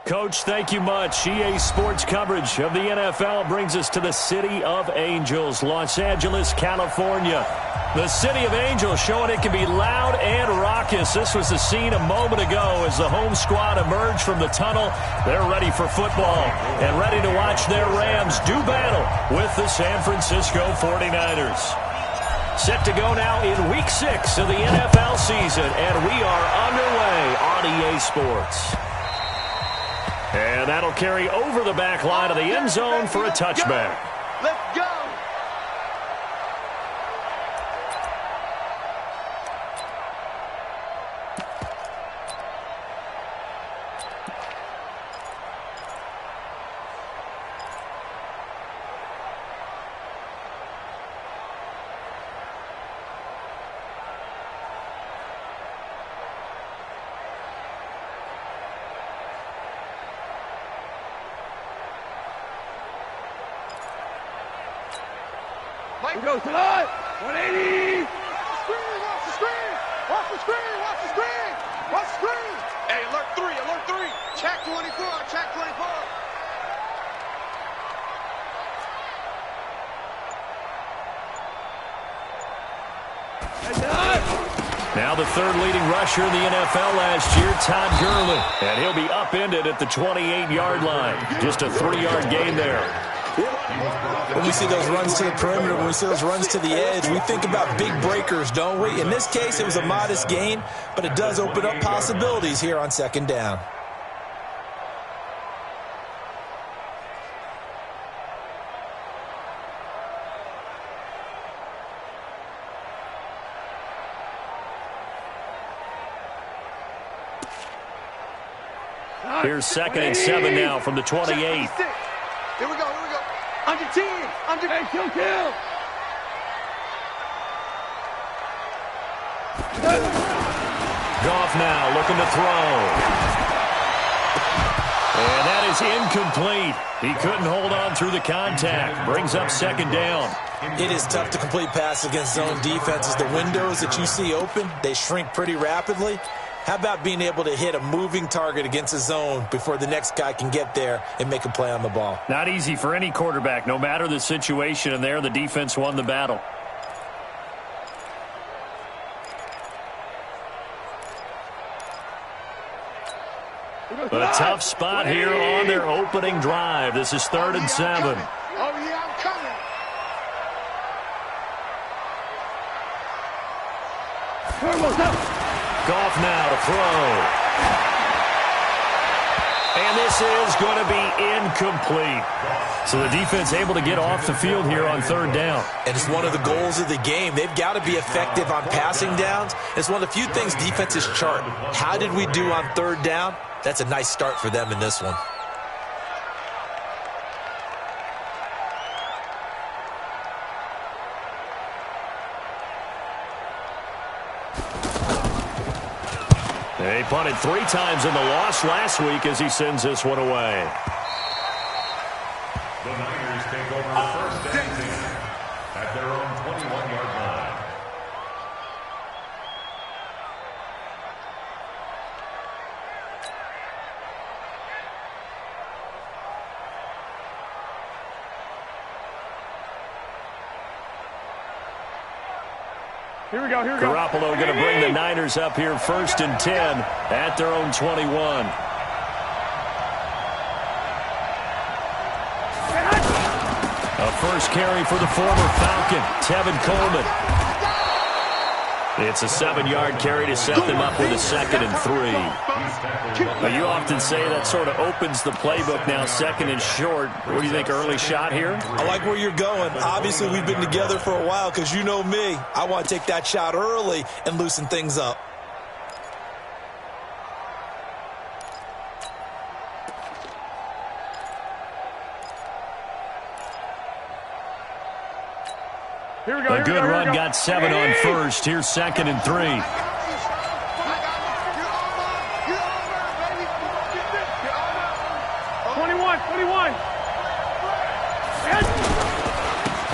Coach, thank you much. EA Sports coverage of the NFL brings us to the City of Angels, Los Angeles, California. The City of Angels showing it can be loud and raucous. This was the scene a moment ago as the home squad emerged from the tunnel. They're ready for football and ready to watch their Rams do battle with the San Francisco 49ers. Set to go now in Week 6 of the NFL season, and we are underway on EA Sports. And that'll carry over the back line of the end zone for a touchback. Let's go. We go tonight. 180. Watch the screen. Watch the screen. Watch the screen. Watch the screen. Hey, alert 3. Alert 3. Check 24. Check 24. Now the third leading rusher in the NFL last year, Todd Gurley. And he'll be upended at the 28-yard line. Just a 3-yard gain there. When we see those runs to the perimeter, when we see those runs to the edge, we think about big breakers, don't we? In this case, it was a modest gain, but it does open up possibilities here on second down. Here's 2nd and 7 now from the 28. Here we go. Here we go. Under 10. Under 10. Kill. Goff now looking to throw. And that is incomplete. He couldn't hold on through the contact. Brings up 2nd down. It is tough to complete passes against zone defenses. The windows that you see open, they shrink pretty rapidly. How about being able to hit a moving target against a zone before the next guy can get there and make a play on the ball? Not easy for any quarterback, no matter the situation, and there the defense won the battle. A tough spot here on their opening drive. This is 3rd and 7. Oh, yeah, I'm coming. Goff now to throw. And this is going to be incomplete. So the defense able to get off the field here on 3rd down. And it's one of the goals of the game. They've got to be effective on passing downs. It's one of the few things defenses chart. How did we do on 3rd down? That's a nice start for them in this one. They punted 3 times in the loss last week as he sends this one away. The Niners take over 1st and 10 at their own 21-yard line. Here we go. Garoppolo going to bring the Niners up here 1st and 10 at their own 21. A first carry for the former Falcon, Tevin Coleman. It's a 7-yard carry to set them up with a 2nd and 3. Now, you often say that sort of opens the playbook now, 2nd and short. What do you think, early shot here? I like where you're going. Obviously, we've been together for a while because you know me. I want to take that shot early and loosen things up. A good run got 7 on first. Here's 2nd and 3. 21.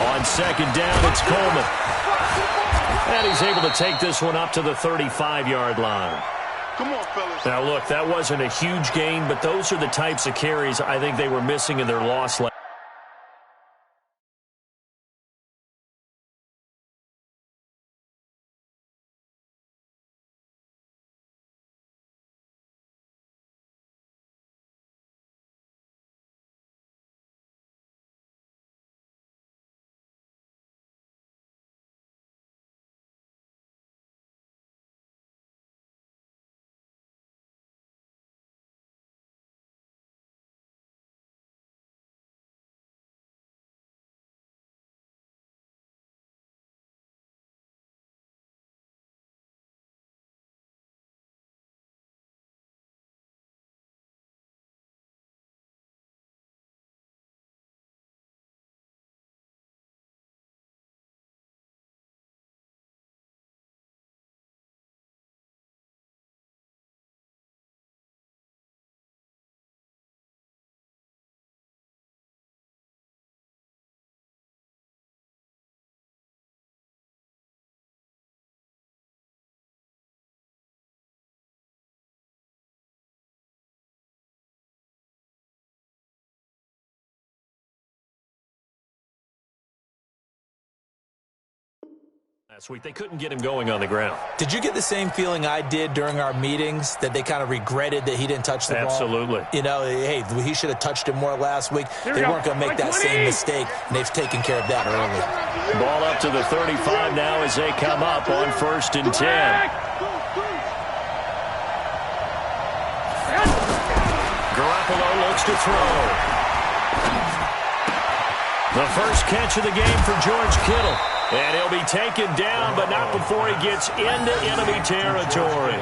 On 2nd down, it's Coleman. And he's able to take this one up to the 35-yard line. Come on, fellas. Now, look, that wasn't a huge gain, but those are the types of carries I think they were missing in their loss last. Last week, they couldn't get him going on the ground. Did you get the same feeling I did during our meetings, that they kind of regretted that he didn't touch the ball? Absolutely. You know, hey, he should have touched it more last week. They weren't going to make that same mistake, and they've taken care of that early. Ball up to the 35 now as they come up on 1st and 10. Garoppolo looks to throw. The first catch of the game for George Kittle. And he'll be taken down, but not before he gets into enemy territory.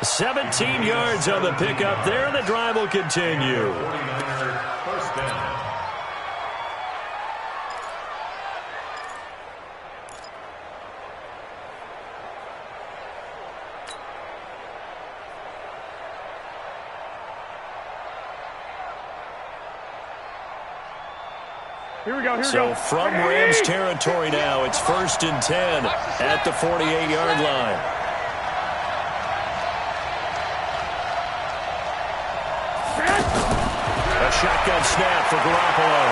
17 yards on the pickup there, and the drive will continue. 49er, first down. Here we go. So from Rams territory now, it's 1st and 10 at the 48-yard line. A shotgun snap for Garoppolo.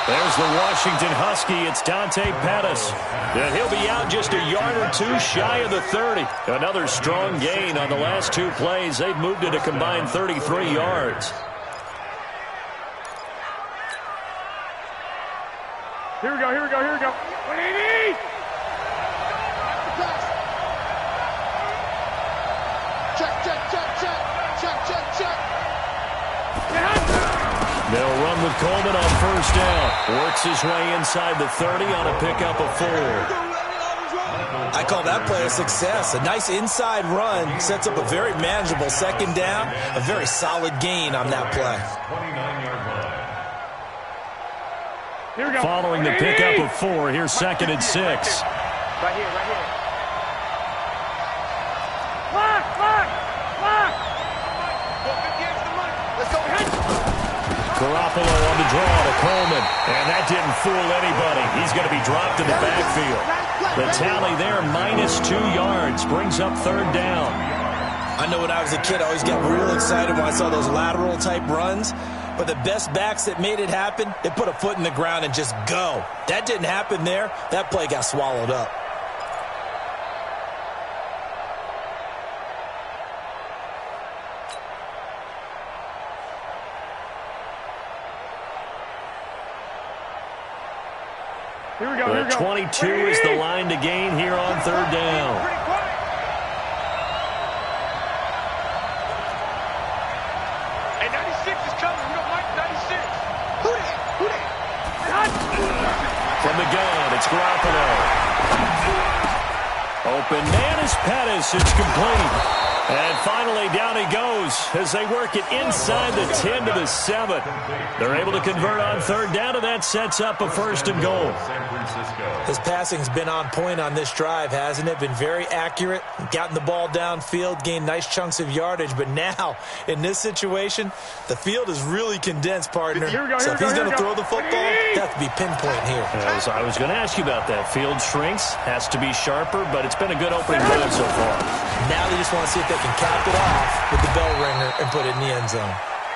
There's the Washington Husky. It's Dante Pettis. And he'll be out just a yard or two shy of the 30. Another strong gain on the last two plays. They've moved it a combined 33 yards. Here we go. 180! Check. They'll run with Coleman on 1st down. Works his way inside the 30 on a pickup of 4. I call that play a success. A nice inside run sets up a very manageable 2nd down. A very solid gain on that play. 29-yard line. Here we go. Following the pickup of 4, here's 2nd and 6. Right here. Lock! Let's go. Garoppolo on the draw to Coleman. And that didn't fool anybody. He's going to be dropped in the backfield. The tally there, -2 yards, brings up 3rd down. I know when I was a kid, I always got real excited when I saw those lateral-type runs. But the best backs that made it happen, they put a foot in the ground and just go. That didn't happen there. That play got swallowed up. Here we go. 22 is the line to gain here on 3rd down. From the gun, it's Garoppolo. Open man is Pettis. It's complete. And finally, down he goes as they work it inside the 10 to the 7. They're able to convert on third down, and that sets up a first and goal. His passing's been on point on this drive, hasn't it? Been very accurate, gotten the ball downfield, gained nice chunks of yardage. But now, in this situation, the field is really condensed, partner. So if he's going to throw the football, they have to be pinpoint here. I was going to ask you about that. Field shrinks, has to be sharper, but it's been a good opening drive so far. Now they just want to see if they can cap it off with the bell ringer and put it in the end zone.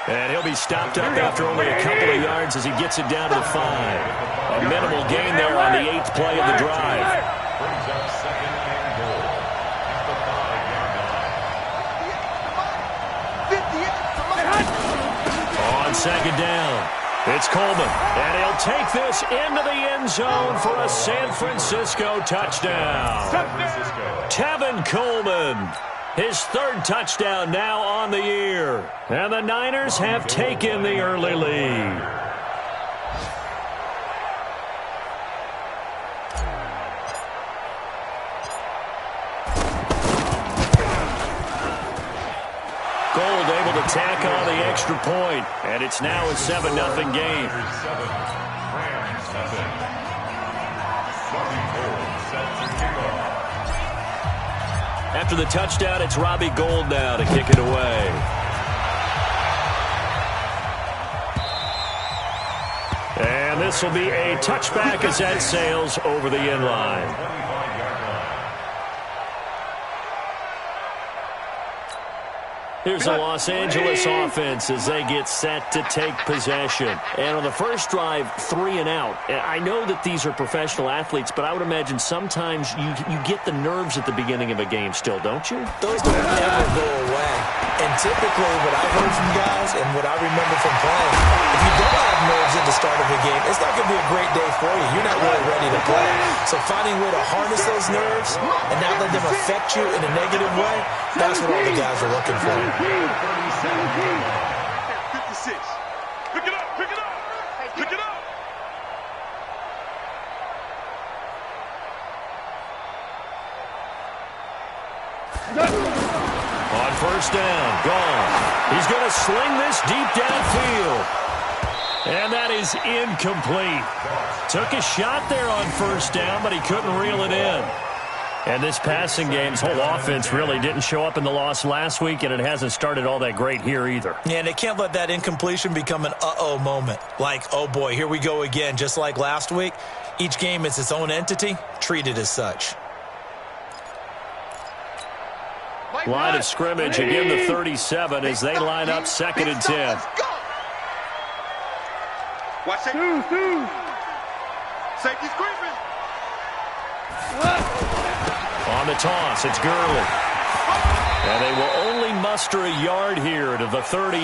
And he'll be stopped up after only a couple of yards as he gets it down to the 5. A minimal gain there on the 8th play of the drive. Brings up second and goal at the 5-yard line. On second down, it's Coleman. And he'll take this into the end zone for a San Francisco touchdown. Tevin Coleman. His 3rd touchdown now on the year. And the Niners have taken the early lead. Gold able to tack on the extra point. And it's now a 7-0 game. After the touchdown, it's Robbie Gould now to kick it away. And this will be a touchback as that sails over the end line. Here's the Los Angeles offense as they get set to take possession. And on the first drive, 3 and out. I know that these are professional athletes, but I would imagine sometimes you get the nerves at the beginning of a game still, don't you? Those don't ever go away. And typically what I've heard from guys and what I remember from playing, if you don't have nerves at the start of a game, it's not going to be a great day for you. You're not really ready to play. So finding a way to harness those nerves and not let them affect you in a negative way, that's what all the guys are looking for. 56. Pick it up, pick it up, pick it up. On first down, gone. He's going to sling this deep downfield. And that is incomplete. Took a shot there on first down, but he couldn't reel it in. And this passing game's whole offense really didn't show up in the loss last week, and it hasn't started all that great here either. Yeah, and they can't let that incompletion become an uh-oh moment. Like, oh boy, here we go again, just like last week. Each game is its own entity, treated as such. Line of scrimmage, again the 37 as they line up 2nd and 10. Watch it. Safety screaming. On the toss, it's Gurley. And they will only muster a yard here to the 38.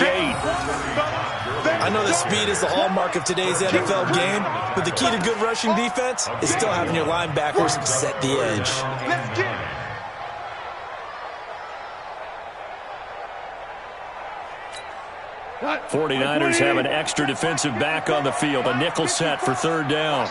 I know that speed is the hallmark of today's NFL game, but the key to good rushing defense is still having your linebackers set the edge. Let's get it. Got 49ers have an extra defensive back on the field. A nickel set for 3rd down.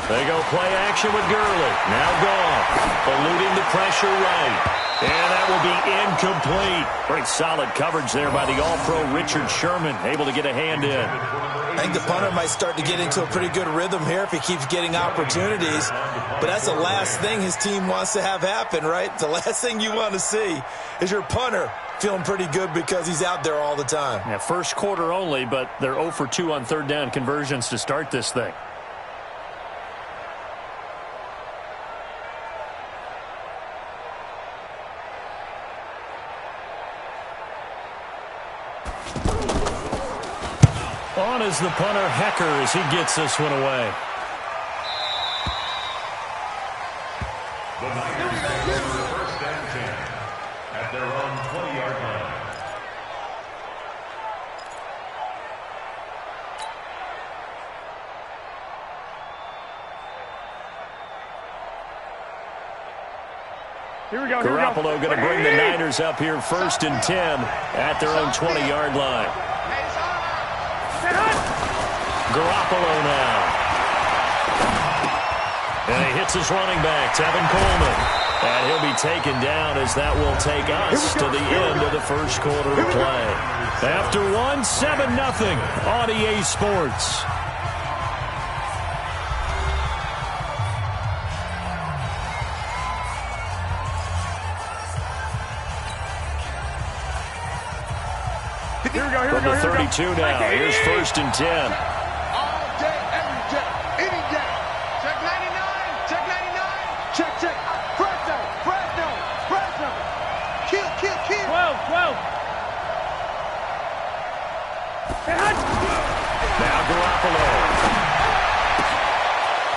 They go play action with Gurley. Now gone. Eluding the pressure right. And that will be incomplete. Pretty solid coverage there by the All-Pro Richard Sherman. Able to get a hand in. I think the punter might start to get into a pretty good rhythm here if he keeps getting opportunities. But that's the last thing his team wants to have happen, right? The last thing you want to see is your punter feeling pretty good because he's out there all the time. Yeah, first quarter only, but they're 0 for 2 on 3rd down conversions to start this thing. On is the punter, Hecker, as he gets this one away. The Niners take over 1st and 10 at their own 20-yard line. Here we go. Garoppolo going to bring the Niners up here 1st and 10 at their own 20-yard line. Garoppolo now. And he hits his running back, Tevin Coleman. And he'll be taken down as that will take us to the end of the first quarter of play. After 7-0 on EA Sports. Here we go, From the 32 now, here's 1st and 10. All day, every day, any day. Check 99, check 99. Check, check. Fresno, Fresno, Fresno. Kill, kill, kill. 12. Now Garoppolo.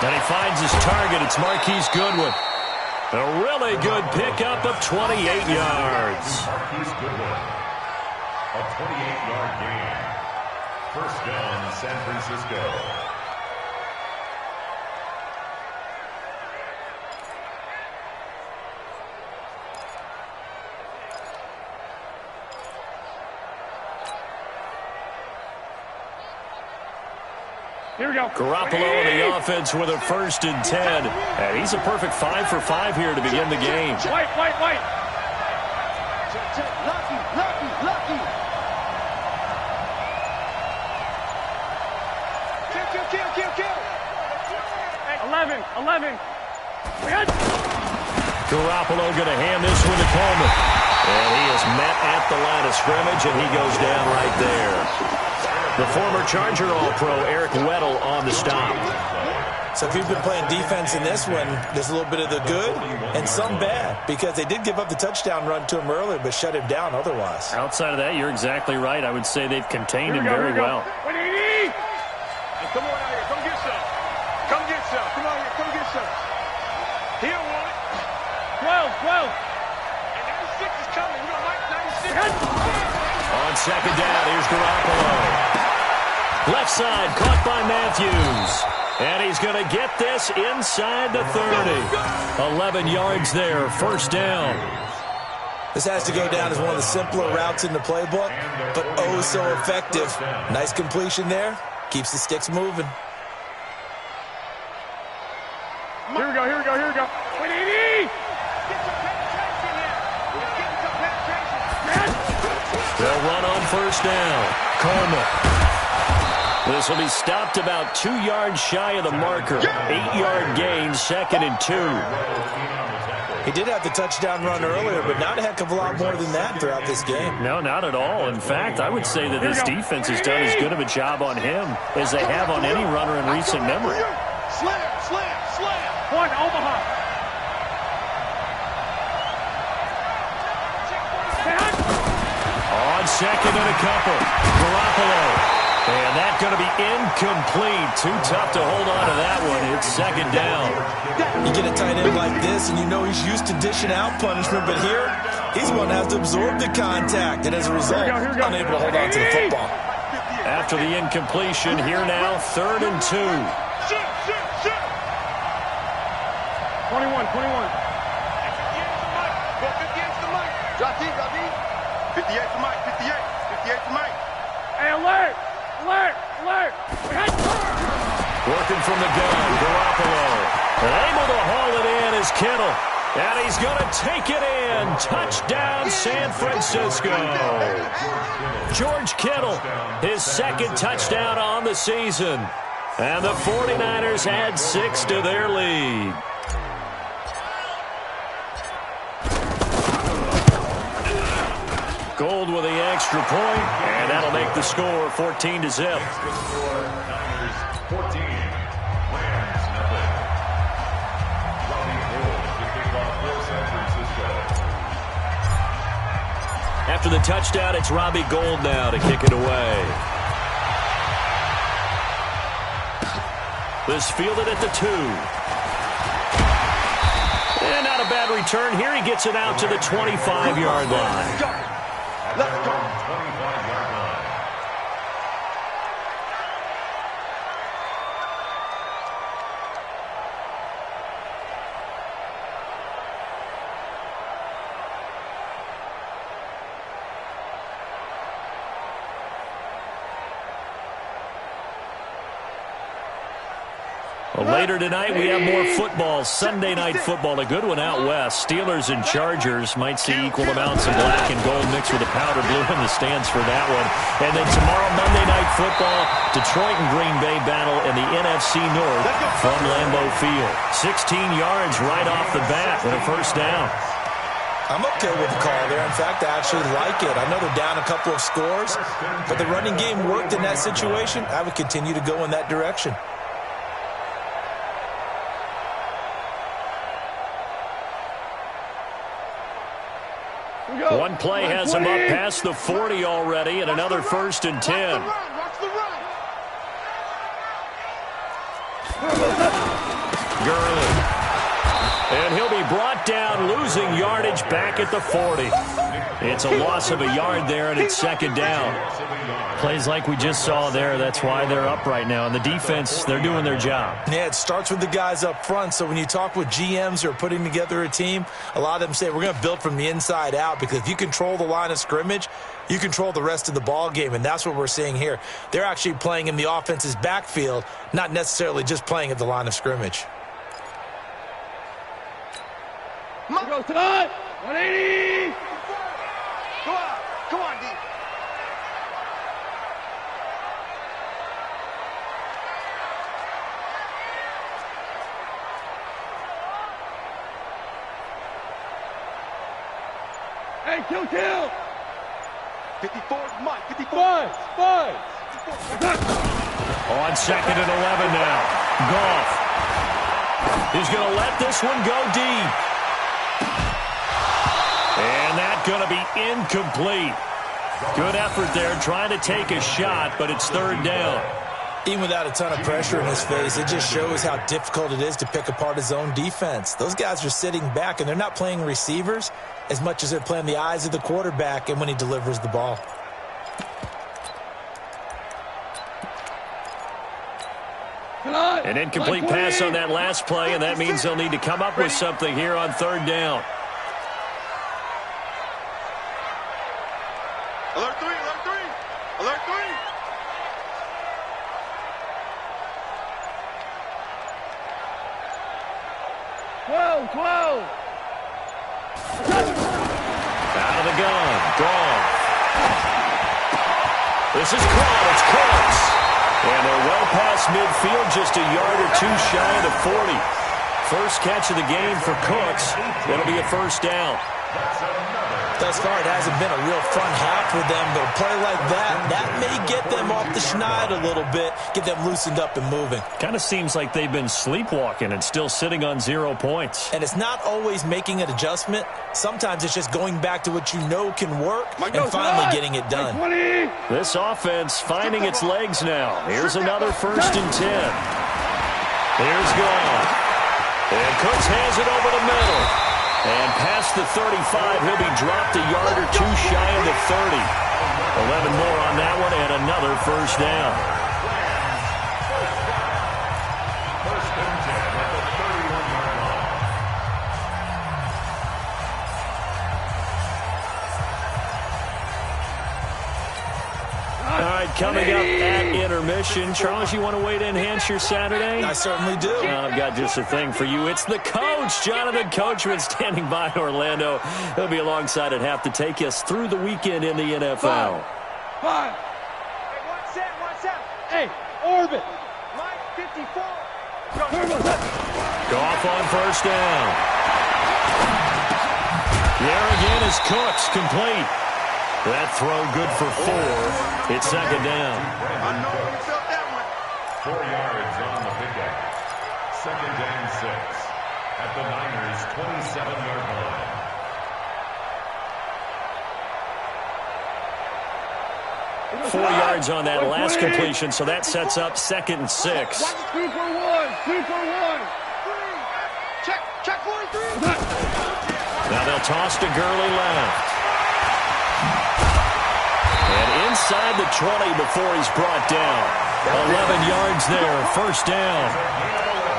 And he finds his target. It's Marquise Goodwin. A really good pickup of 28 yards. Marquise Goodwin. A 28-yard gain. First down, San Francisco. Here we go. Garoppolo in the offense with a 1st and 10. And he's a perfect 5 for 5 here to begin the game. White. Check, check. Lucky, lucky, lucky. Kill. 11. Garoppolo going to hand this one to Coleman. And he is met at the line of scrimmage, and he goes down right there. The former Charger All-Pro, Eric Weddle, on the stop. So if you've been playing defense in this one, there's a little bit of the good and some bad, because they did give up the touchdown run to him earlier, but shut him down otherwise. Outside of that, you're exactly right. I would say they've contained him very well. Hey, come on out here. Come get some. Come get some. Come on here. Come get some. He don't want it. 12. And 96 is coming. You don't like 96? On 2nd down, here's Garoppolo. Left side, caught by Matthews. And he's going to get this inside the 30. 11 yards there, 1st down. This has to go down as one of the simpler routes in the playbook, but oh so effective. Nice completion there. Keeps the sticks moving. Here we go. They'll run on 1st down. Coleman. This will be stopped about 2 yards shy of the marker. 8-yard gain, 2nd and 2. He did have the touchdown run earlier, but not a heck of a lot more than that throughout this game. No, not at all. In fact, I would say that this defense has done as good of a job on him as they have on any runner in recent memory. Slam. One, Omaha. On 2nd and a couple. Garoppolo. And that's going to be incomplete. Too tough to hold on to that one. It's 2nd down. You get a tight end like this, and you know he's used to dishing out punishment, but here, he's going to have to absorb the contact, and as a result, unable to hold on to the football. After the incompletion, here now, 3rd and 2. 21. Go 58 to Mike. Drop deep. 58 to Mike. 58 to Mike. Hey, alert. Working from the gun, Garoppolo. Able to haul it in is Kittle. And he's going to take it in. Touchdown, San Francisco. George Kittle, his 2nd touchdown on the season. And the 49ers add 6 to their lead. Gold with the extra point, and that'll make the score 14-0. Niners 14, Rams nothing. Robbie Gould to kick off for San Francisco. After the touchdown, it's Robbie Gould now to kick it away. This fielded at the 2. And not a bad return here. He gets it out to the 25-yard line. Let's go. 25-yard line. Well, later tonight, we have more football. Sunday night football, a good one out west. Steelers and Chargers might see equal amounts of black and gold mixed with a powder blue in the stands for that one. And then tomorrow, Monday night football, Detroit and Green Bay battle in the NFC North from Lambeau Field. 16 yards right off the bat and a first down. I'm okay with the call there. In fact, I actually like it. I know they're down a couple of scores, but the running game worked in that situation. I would continue to go in that direction. One play has him up past the 40 already, and another 1st and 10. Gurley. And he'll be brought down, losing yardage back at the 40. It's a loss of a yard there, and it's 2nd down. Plays like we just saw there, that's why they're up right now. And the defense, they're doing their job. Yeah, it starts with the guys up front. So when you talk with GMs who are putting together a team, a lot of them say we're going to build from the inside out, because if you control the line of scrimmage, you control the rest of the ball game, and that's what we're seeing here. They're actually playing in the offense's backfield, not necessarily just playing at the line of scrimmage. Go tonight. 180. Come on, D. Hey, kill. 54, Mike, 54. Five. On 2nd and 11 now. Goff is going to let this one go deep. And that's going to be incomplete. Good effort there, trying to take a shot, but it's 3rd down. Even without a ton of pressure in his face, it just shows how difficult it is to pick apart his own defense. Those guys are sitting back, and they're not playing receivers as much as they're playing the eyes of the quarterback and when he delivers the ball. An incomplete pass on that last play, and that means they'll need to come up with something here on 3rd down. Alert 3. 12. Out of the gun. Gone. This is caught. It's Cooks. And they're well past midfield, just a yard or two shy of the 40. First catch of the game for Cooks. It'll be a 1st down. Thus far, it hasn't been a real fun half for them, but a play like that may get them off the schneid a little bit, get them loosened up and moving. Kind of seems like they've been sleepwalking and still sitting on 0 points. And it's not always making an adjustment. Sometimes it's just going back to what you know can work and finally getting it done. This offense finding its legs now. Here's another 1st and 10. Here's Goff. And Cooks hands it over the middle. And past the 35, he'll be dropped a yard or two shy of the 30. 11 more on that one, and another 1st down. First and 10 at the 31-yard line. All right, coming up at intermission. Charles, you want to wait to enhance your Saturday? I certainly do. I've got just a thing for you. It's the coach, Jonathan Coachman, standing by Orlando. He'll be alongside at half to take us through the weekend in the NFL. 5. Hey, 1-7. Hey, orbit. Mike, 54. Goff on 1st down. There again is Cooks, complete. That throw good for 4. It's 2nd down. I know you felt that one. 4 yards on the pickup. 2nd and 6 at the Niners' 27-yard line. 4 yards on that last completion, so that sets up 2nd and 6. 2 for 1. 2 for 1. Check 43. Now they'll toss to Gurley left. And inside the 20 before he's brought down. 11 yards there, 1st down.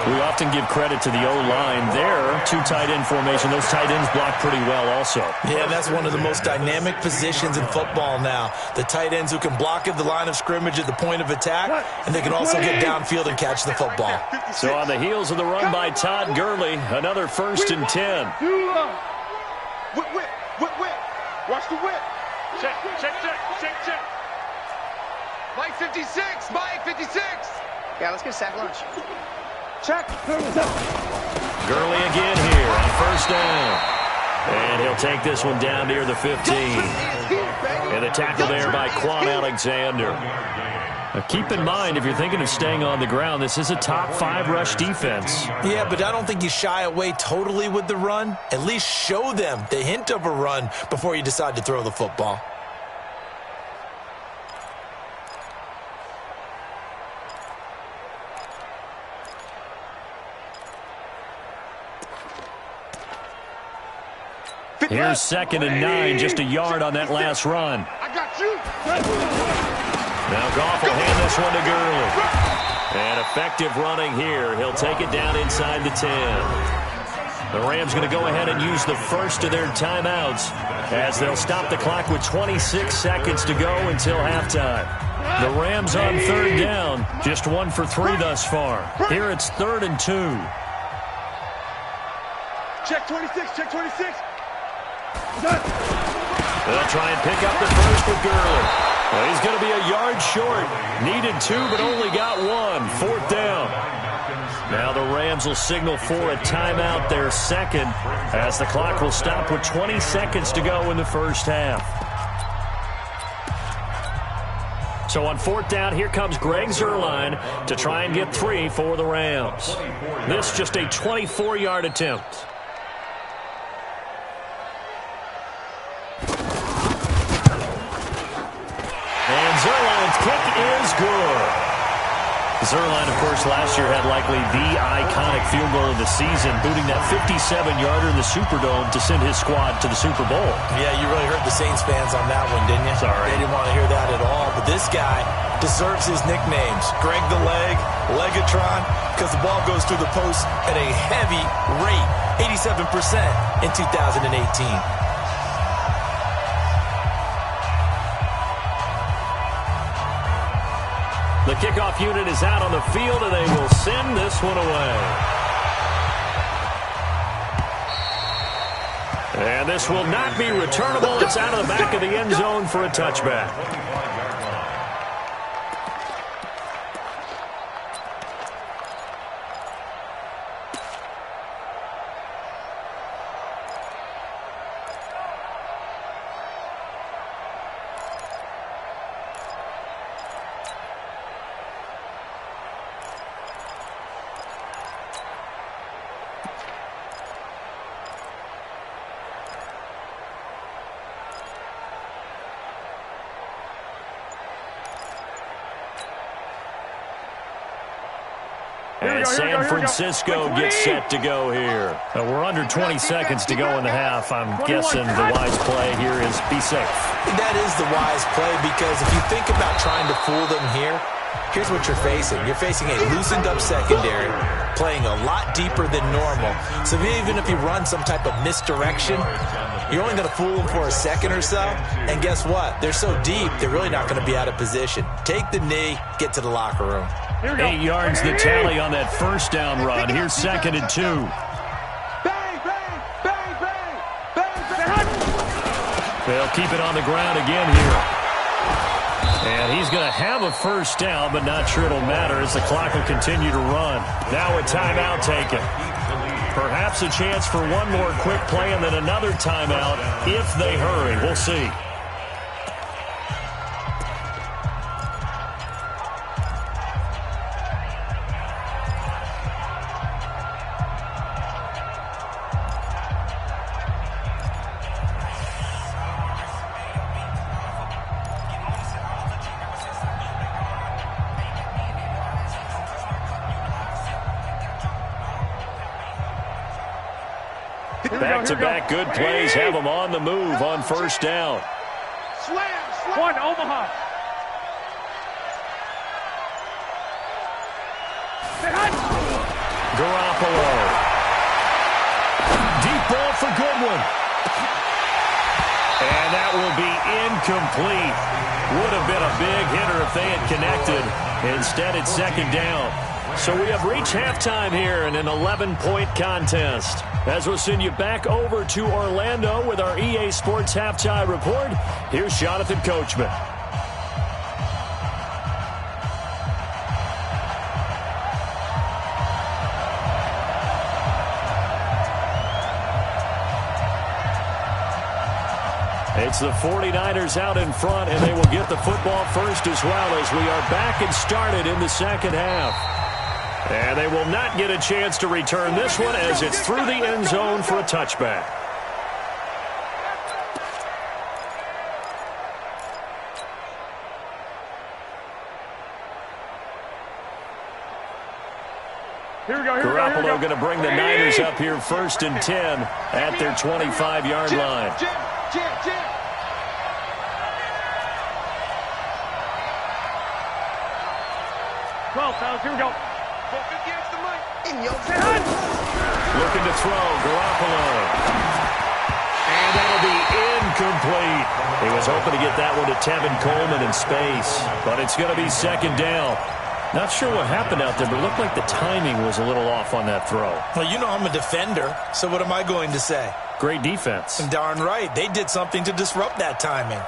We often give credit to the O-line there. Two tight end formation. Those tight ends block pretty well also. Yeah, that's one of the most dynamic positions in football now. The tight ends who can block at the line of scrimmage at the point of attack, and they can also get downfield and catch the football. So on the heels of the run by Todd Gurley, another 1st and 10. Whip, whip, whip, whip. Watch the whip. Check, check, check, check, check. Mike 56, Mike 56. Yeah, let's get a sack lunch. Check. Gurley again here on 1st down. And he'll take this one down near the 15. And the tackle there by Quan Alexander. Now keep in mind, if you're thinking of staying on the ground, this is a top 5 rush defense. Yeah, but I don't think you shy away totally with the run. At least show them the hint of a run before you decide to throw the football. Here's 2nd and 9, just a yard on that last run. I got you. Now Goff will hand this one to Gurley. And effective running here. He'll take it down inside the 10. The Rams going to go ahead and use the first of their timeouts as they'll stop the clock with 26 seconds to go until halftime. The Rams on 3rd down, just 1 for 3 thus far. Here it's 3rd and 2. Check 26, check 26. They'll try and pick up the first with Gurley. Well, he's going to be a yard short. Needed 2, but only got 1. 4th down. Now the Rams will signal for a timeout, their second, as the clock will stop with 20 seconds to go in the first half. So on 4th down, here comes Greg Zuerlein to try and get 3 for the Rams. This just a 24-yard attempt. Zuerlein's kick is good. Zuerlein, of course, last year had likely the iconic field goal of the season, booting that 57-yarder in the Superdome to send his squad to the Super Bowl. Yeah, you really hurt the Saints fans on that one, didn't you? Sorry. They didn't want to hear that at all. But this guy deserves his nicknames. Greg the Leg, Legatron, because the ball goes through the post at a heavy rate, 87% in 2018. The kickoff unit is out on the field, and they will send this one away. And this will not be returnable. It's out of the back of the end zone for a touchback. And San Francisco gets set to go here. We're under 20 seconds to go in the half. I'm guessing the wise play here is be safe. That is the wise play, because if you think about trying to fool them here, here's what you're facing. You're facing a loosened up secondary, playing a lot deeper than normal. So even if you run some type of misdirection, you're only going to fool them for a second or so. And guess what? They're so deep, they're really not going to be out of position. Take the knee, get to the locker room. 8 yards the tally on that first down run. Here's 2nd and 2. Bang, bang, bang, bang, bang, bang. They'll keep it on the ground again here. And he's going to have a first down, but not sure it'll matter as the clock will continue to run. Now a timeout taken. Perhaps a chance for one more quick play and then another timeout if they hurry. We'll see. Back-to-back good plays have them on the move on first down. Slam, slam. 1, Omaha. Garoppolo. Deep ball for Goodwin. And that will be incomplete. Would have been a big hitter if they had connected. Instead, it's second down. So we have reached halftime here in an 11-point contest. As we'll send you back over to Orlando with our EA Sports Halftime Report, here's Jonathan Coachman. It's the 49ers out in front, and they will get the football first as well as we are back and started in the second half. And they will not get a chance to return this one as it's through the end zone for a touchback. Garoppolo going to bring the Niners up here first and 10 at their 25-yard line. Jim. 12 fouls, here we go. 450 extra money. In your Looking to throw, Garoppolo. And that'll be incomplete. He was hoping to get that one to Tevin Coleman in space, but it's going to be second down. Not sure what happened out there, but it looked like the timing was a little off on that throw. Well, you know I'm a defender, so what am I going to say? Great defense. And darn right, they did something to disrupt that timing.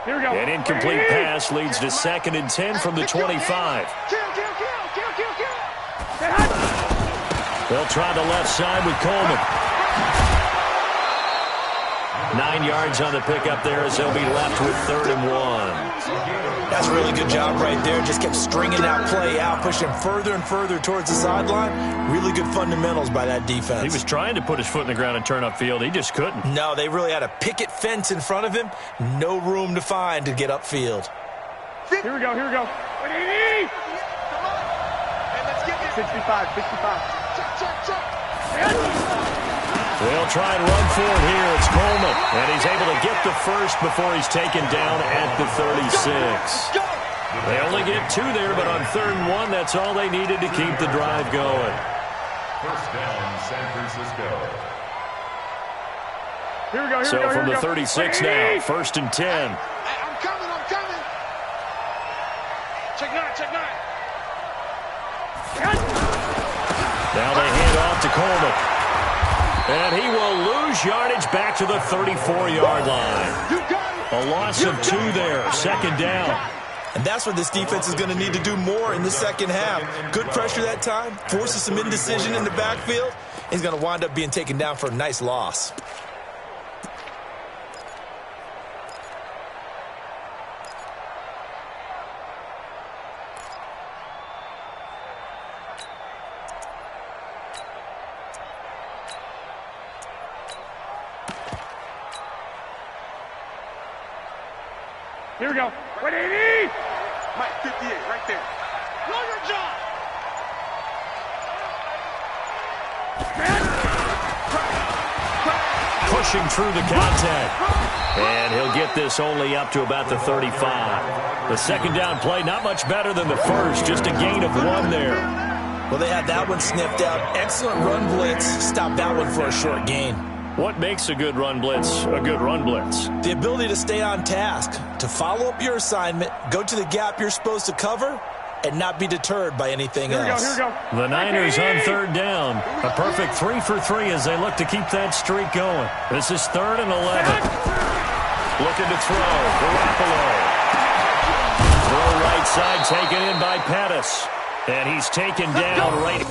Here we go. An incomplete pass leads to second and 10 from the 25. Kill. They'll try the left side with Coleman. 9 yards on the pickup there as they'll be left with 3rd and 1. That's a really good job right there. Just kept stringing that play out, pushing further and further towards the sideline. Really good fundamentals by that defense. He was trying to put his foot in the ground and turn upfield. He just couldn't. No, they really had a picket fence in front of him. No room to find to get upfield. Here we go. What do you need? Come on. Hey, let's get this. 65. Check. They'll try and run for it here. It's Coleman. And he's able to get the first before he's taken down at the 36. They only get 2 there, but on 3rd and 1, that's all they needed to keep the drive going. First down, San Francisco. Here we go. So from the 36 now, 1st and 10. Hey, I'm coming. Check 9. Now they hand off to Coleman. And he will lose yardage back to the 34-yard line. You got it. A loss of 2 there, 2nd down. And that's what this defense is going to need to do more in the second half. Good pressure that time, forces some indecision in the backfield. He's going to wind up being taken down for a nice loss. Here we go. What do you need? Mike, 58, right there. Know your job. Pushing through the contact. And he'll get this only up to about the 35. The second down play, not much better than the first, just a gain of 1 there. Well, they had that one sniffed out. Excellent run blitz. Stopped that one for a short gain. What makes a good run blitz a good run blitz? The ability to stay on task, to follow up your assignment, go to the gap you're supposed to cover, and not be deterred by anything else. Here we go. The Niners on 3rd down. A perfect 3 for 3 as they look to keep that streak going. This is 3rd and 11. Looking to throw. Garoppolo. Throw right side taken in by Pettis. And he's taken down right.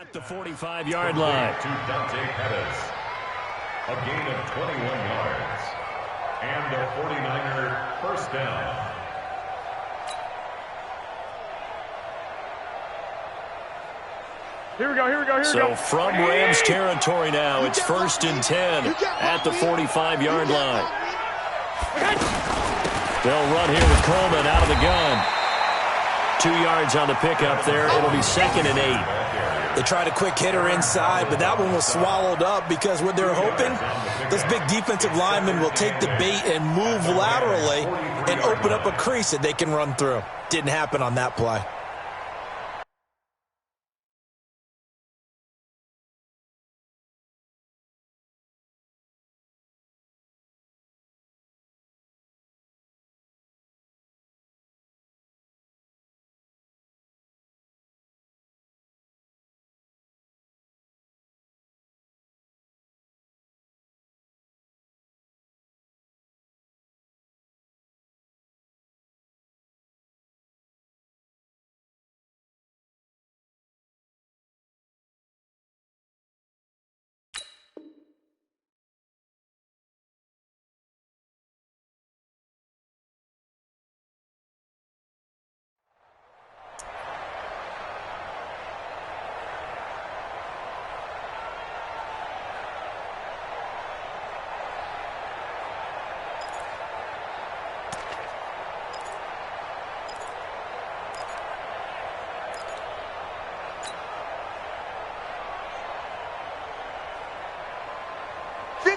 At the 45-yard line. To Dante Pettis. A gain of 21 yards. And the 49er first down. Here we go. So from Rams territory now, it's 1st and 10 at the 45-yard line. They'll run here with Coleman out of the gun. 2 yards on the pickup there. It'll be 2nd and 8. They tried a quick hitter inside, but that one was swallowed up because what they're hoping, those big defensive linemen will take the bait and move laterally and open up a crease that they can run through. Didn't happen on that play.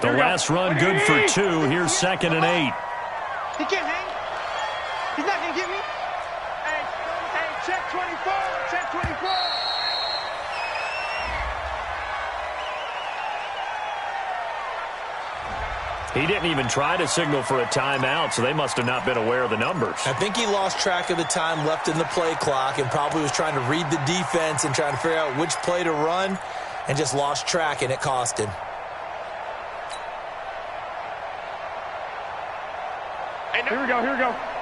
The last run good for 2. Here's 2nd and 8. He can't hang. He's not going to get me. Hey, check 24. Check 24. He didn't even try to signal for a timeout, so they must have not been aware of the numbers. I think he lost track of the time left in the play clock and probably was trying to read the defense and trying to figure out which play to run and just lost track, and it cost him. Here we go.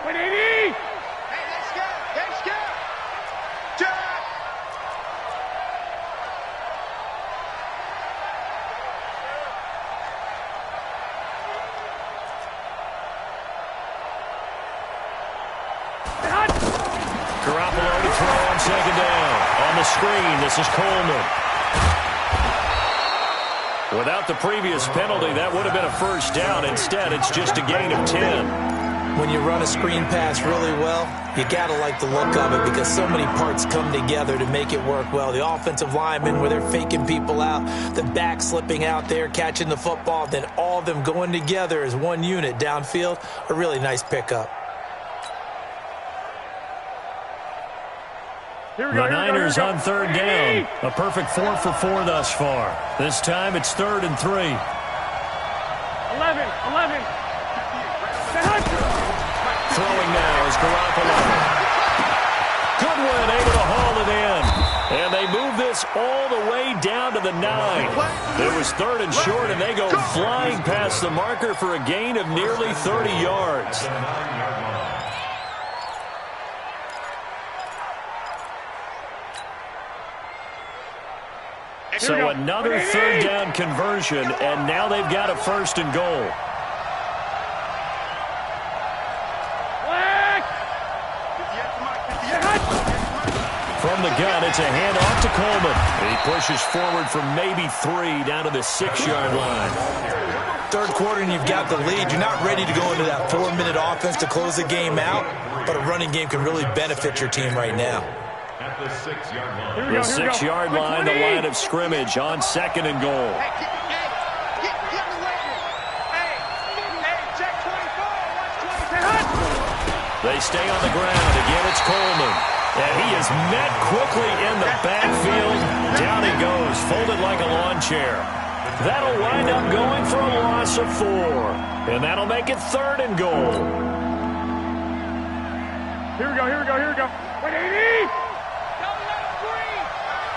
Wait, 80! Hey, let's go. Jack. Garoppolo to throw on 2nd down. On the screen, this is Coleman. Without the previous penalty, that would have been a first down. Instead, it's just a gain of 10. When you run a screen pass really well, you got to like the look of it because so many parts come together to make it work well. The offensive linemen, where they're faking people out, the back slipping out there, catching the football, then all of them going together as one unit downfield, a really nice pickup. Here we The go. Niners on 3rd down. A perfect 4 for 4 thus far. This time it's 3rd and 3. 11. Throwing now is Garoppolo. Goodwin able to haul it in. And they move this all the way down to the 9. It was 3rd and short, and they go flying past the marker for a gain of nearly 30 yards. So another 3rd down conversion, and now they've got a 1st and goal. From the gun, it's a handoff to Coleman. He pushes forward from maybe 3 down to the 6-yard line. 3rd quarter and you've got the lead. You're not ready to go into that 4-minute offense to close the game out, but a running game can really benefit your team right now. At the 6-yard line. The 6-yard line, the line of scrimmage on 2nd and goal. They stay on the ground. Again, it's Coleman. And he is met quickly in the backfield. Down he goes, folded like a lawn chair. That'll wind up going for a loss of 4. And that'll make it 3rd and goal. Here we go. Wait, 80! Don't let him breathe.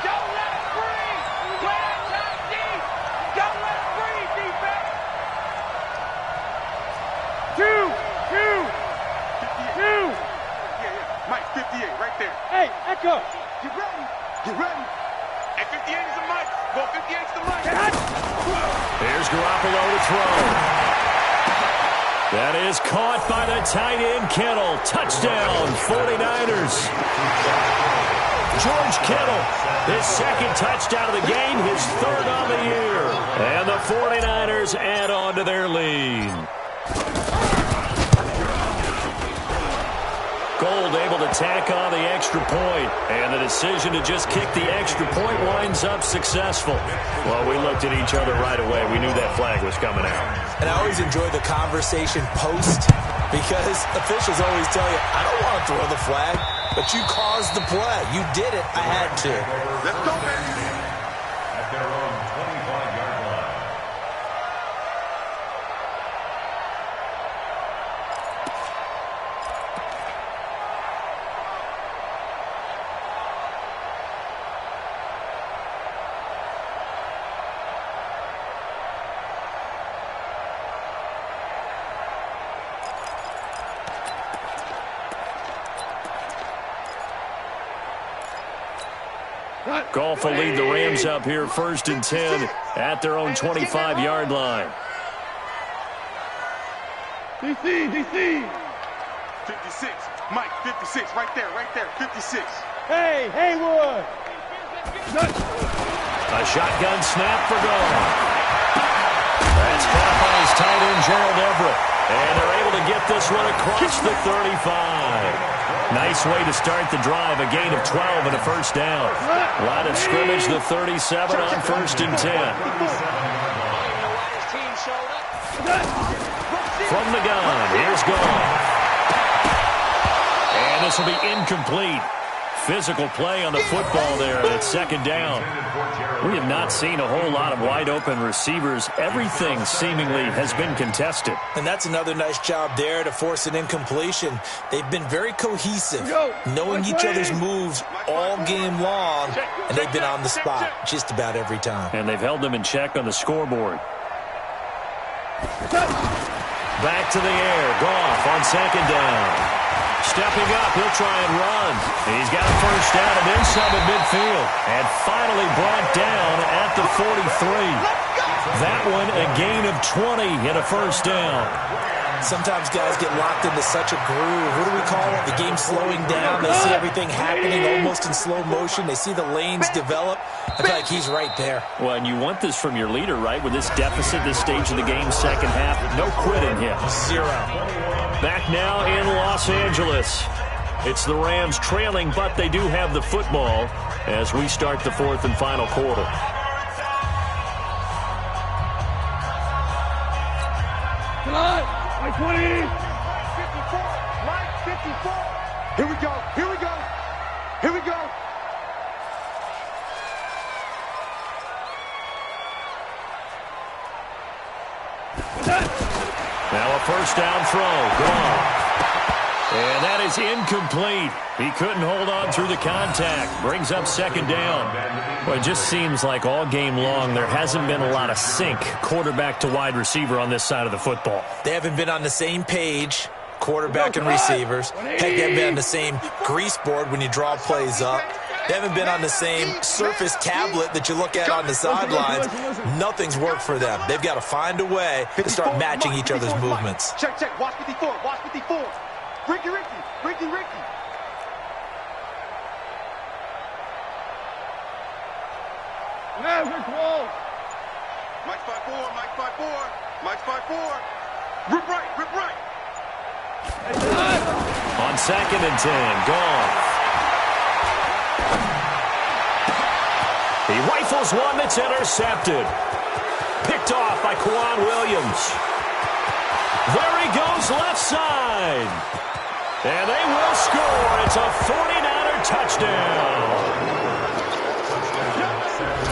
Don't let him breathe. Play outside deep. Don't let him breathe, defense. 2. Mike, 58, right there. Hey, Echo. Get ready. Hey, 58 is the mic. Well, 58 is the mic. Here's Garoppolo to throw. That is caught by the tight end, Kittle. Touchdown, 49ers. George Kittle, his second touchdown of the game, his third on the year. And the 49ers add on to their lead. Gold able to tack on the extra point, and the decision to just kick the extra point winds up successful. Well, we looked at each other right away. We knew that flag was coming out. And I always enjoy the conversation post because officials always tell you, I don't want to throw the flag, but you caused the play. You did it. I had to. Let's go, baby. At their own 25-yard line. Goff will lead the Rams up here 1st and 10 at their own 25-yard line. DC, DC. 56. Mike, 56. Right there, 56. Hey, Haywood. A shotgun snap for Goff. That's caught by his tight end, Gerald Everett. And they're able to get this one across the 35. Nice way to start the drive. A gain of 12 and a first down. Line of scrimmage, the 37 on 1st and 10. From the gun, here's Goff. And this will be incomplete. Physical play on the football there, and it's 2nd down. We have not seen a whole lot of wide-open receivers. Everything seemingly has been contested. And that's another nice job there to force an incompletion. They've been very cohesive, knowing each other's moves all game long, and they've been on the spot just about every time. And they've held them in check on the scoreboard. Back to the air. Goff on 2nd down. Stepping up, he'll try and run. He's got a first down and then some at midfield. And finally brought down at the 43. That one a gain of 20 and a first down. Sometimes guys get locked into such a groove. What do we call it? The game slowing down. They see everything happening almost in slow motion. They see the lanes develop. I feel like he's right there. Well, and you want this from your leader, right? With this deficit, this stage of the game, 2nd half, no quit in him. 0. Back now in Los Angeles. It's the Rams trailing, but they do have the football as we start the 4th and final quarter. Come on. Like 20. 54. Mike, 54. Here we go. Here we go. Here we go. Now a first down throw. Gone. And that is incomplete. He couldn't hold on through the contact. Brings up 2nd down. Well, it just seems like all game long there hasn't been a lot of sync quarterback to wide receiver on this side of the football. They haven't been on the same page, quarterback and receivers. Heck, they haven't been on the same grease board when you draw plays up. They haven't been on the same surface tablet that you look at on the sidelines. Nothing's worked for them. They've got to find a way to start matching each other's movements. Check, check. Watch 54. Watch 54. Ricky. Yeah, we're close. Mike 5-4. Mike 5-4. Rip right. On 2nd and 10, Goff. He rifles one that's intercepted. Picked off by Quan Williams. There he goes left side. And they will score. It's a 49er touchdown.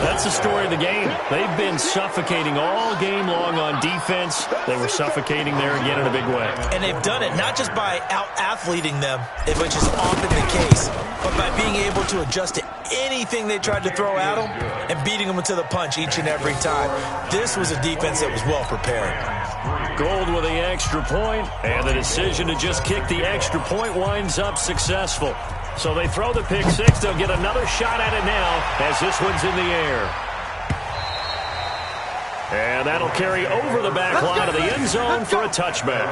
That's the story of the game. They've been suffocating all game long on defense. They were suffocating there again in a big way. And they've done it not just by out-athleting them, which is often the case, but by being able to adjust to anything they tried to throw at them and beating them to the punch each and every time. This was a defense that was well prepared. Gold with the extra point, and the decision to just kick the extra point winds up successful. So they throw the pick six. They'll get another shot at it now as this one's in the air. And that'll carry over the back line of the end zone for a touchback.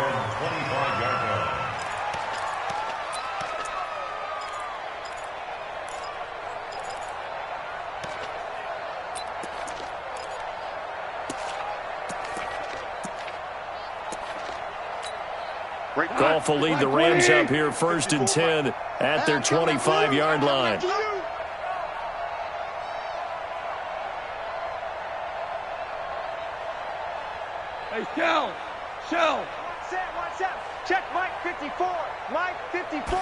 Goff will lead the Rams up here 1st and 10 at their 25-yard line. Hey, Shell. What's that? Check Mike 54. Mike 54.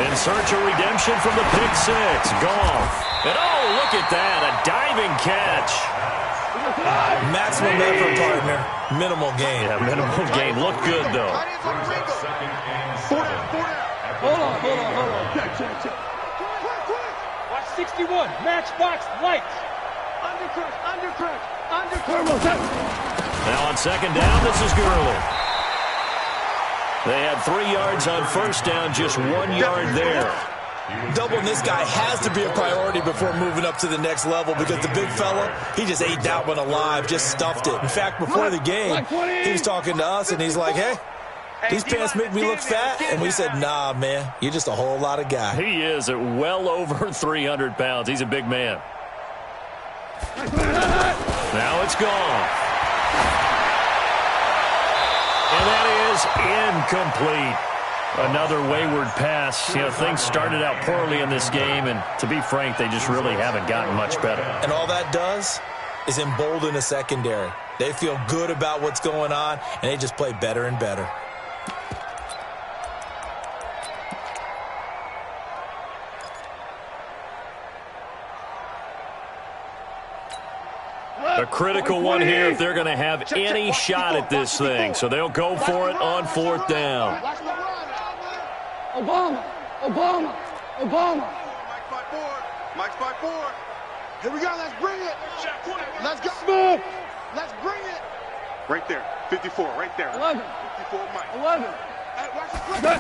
In search of redemption from the pick six. Goff. And oh, look at that. A diving catch. Maximum effort, partner. Minimal gain. Yeah, minimal gain. Look good, though. Hold on. Check. Watch 61. Matchbox lights. Undercrunch. Now on 2nd down, this is Gurley. They had 3 yards on 1st down, just 1 yard there. Doubling this guy has to be a priority before moving up to the next level because the big fella, he just ate that one alive, just stuffed it. In fact, before the game, he was talking to us, and he's like, hey, these pants make me look fat. And we said, nah, man, you're just a whole lot of guy. He is at well over 300 pounds. He's a big man. Now it's gone. And that is incomplete. Another wayward pass. You know, things started out poorly in this game, and to be frank, they just really haven't gotten much better. And all that does is embolden the secondary. They feel good about what's going on, and they just play better and better. A critical one here if they're going to have any shot at this thing. So they'll go for it on 4th down. Obama. Mike's 5-4. Here we go. Let's bring it. Let's go. Let's bring it. Right there. 54. Right there. 11. 54 Mike. 11. Hey, watch the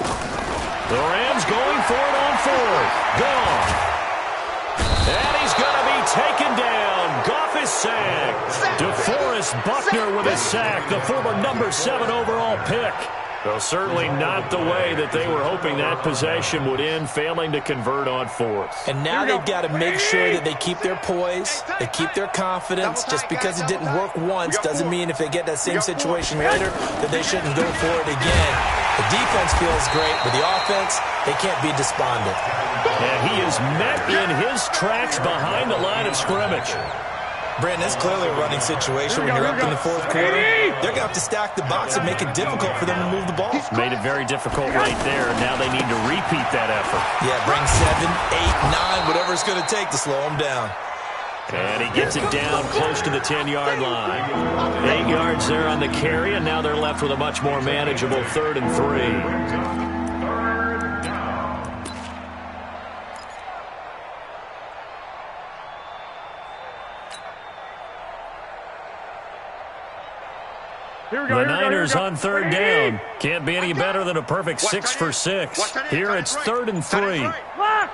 The Rams going for it on 4th. Gone. And he's going to be taken down. Goff is sacked. DeForest Buckner with a sack, the former number 7 overall pick. Well, certainly not the way that they were hoping that possession would end, failing to convert on 4th. And now they've got to make sure that they keep their poise, they keep their confidence. Just because it didn't work once doesn't mean if they get that same situation later that they shouldn't go for it again. The defense feels great, but the offense, they can't be despondent. And he is met in his tracks behind the line of scrimmage. Brandon, it's clearly a running situation when you're up in the 4th quarter. They're going to have to stack the box and make it difficult for them to move the ball. Made it very difficult right there. Now they need to repeat that effort. Yeah, bring 7, 8, 9, whatever it's going to take to slow them down. And he gets it down close to the 10-yard line. 8 yards there on the carry, and now they're left with a much more manageable 3rd and 3. The Niners on 3rd down. Can't be any better than a perfect 6 for 6. Here it's 3rd and 3. Lock.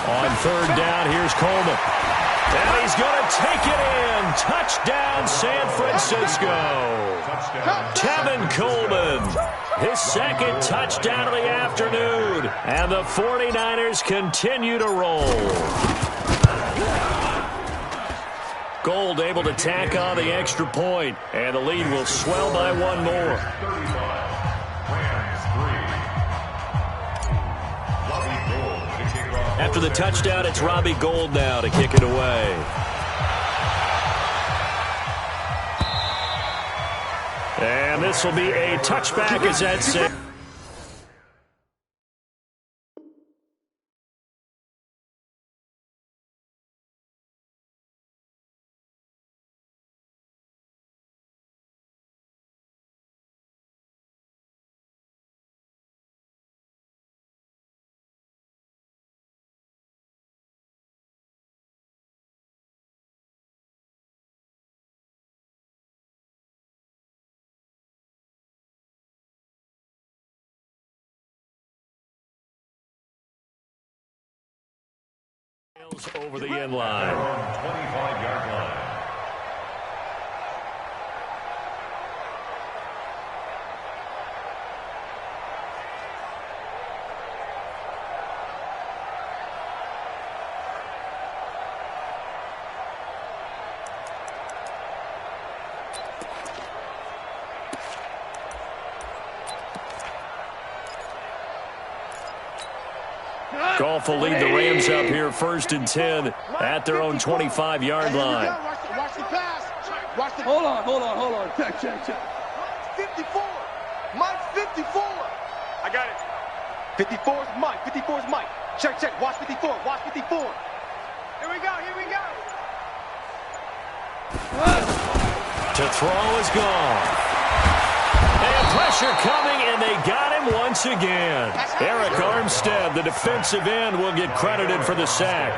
On 3rd down, here's Coleman. And he's going to take it in. Touchdown, San Francisco. Tevin Coleman, his 2nd touchdown of the afternoon. And the 49ers continue to roll. Gold able to tack on the extra point, and the lead will swell by 1 more. After the touchdown, it's Robbie Gould now to kick it away. And this will be a touchback as that said. Over the end line. 25-yard line. Goff will lead the Rams up here 1st and 10 at their own 25-yard line. Watch the pass. Watch the. Hold on. Check. 54. Mike 54. I got it. 54 is Mike. 54 is Mike. Check. Watch 54. Watch 54. Here we go. To throw is gone. And pressure coming, and they got him once again. Eric Armstead, the defensive end, will get credited for the sack.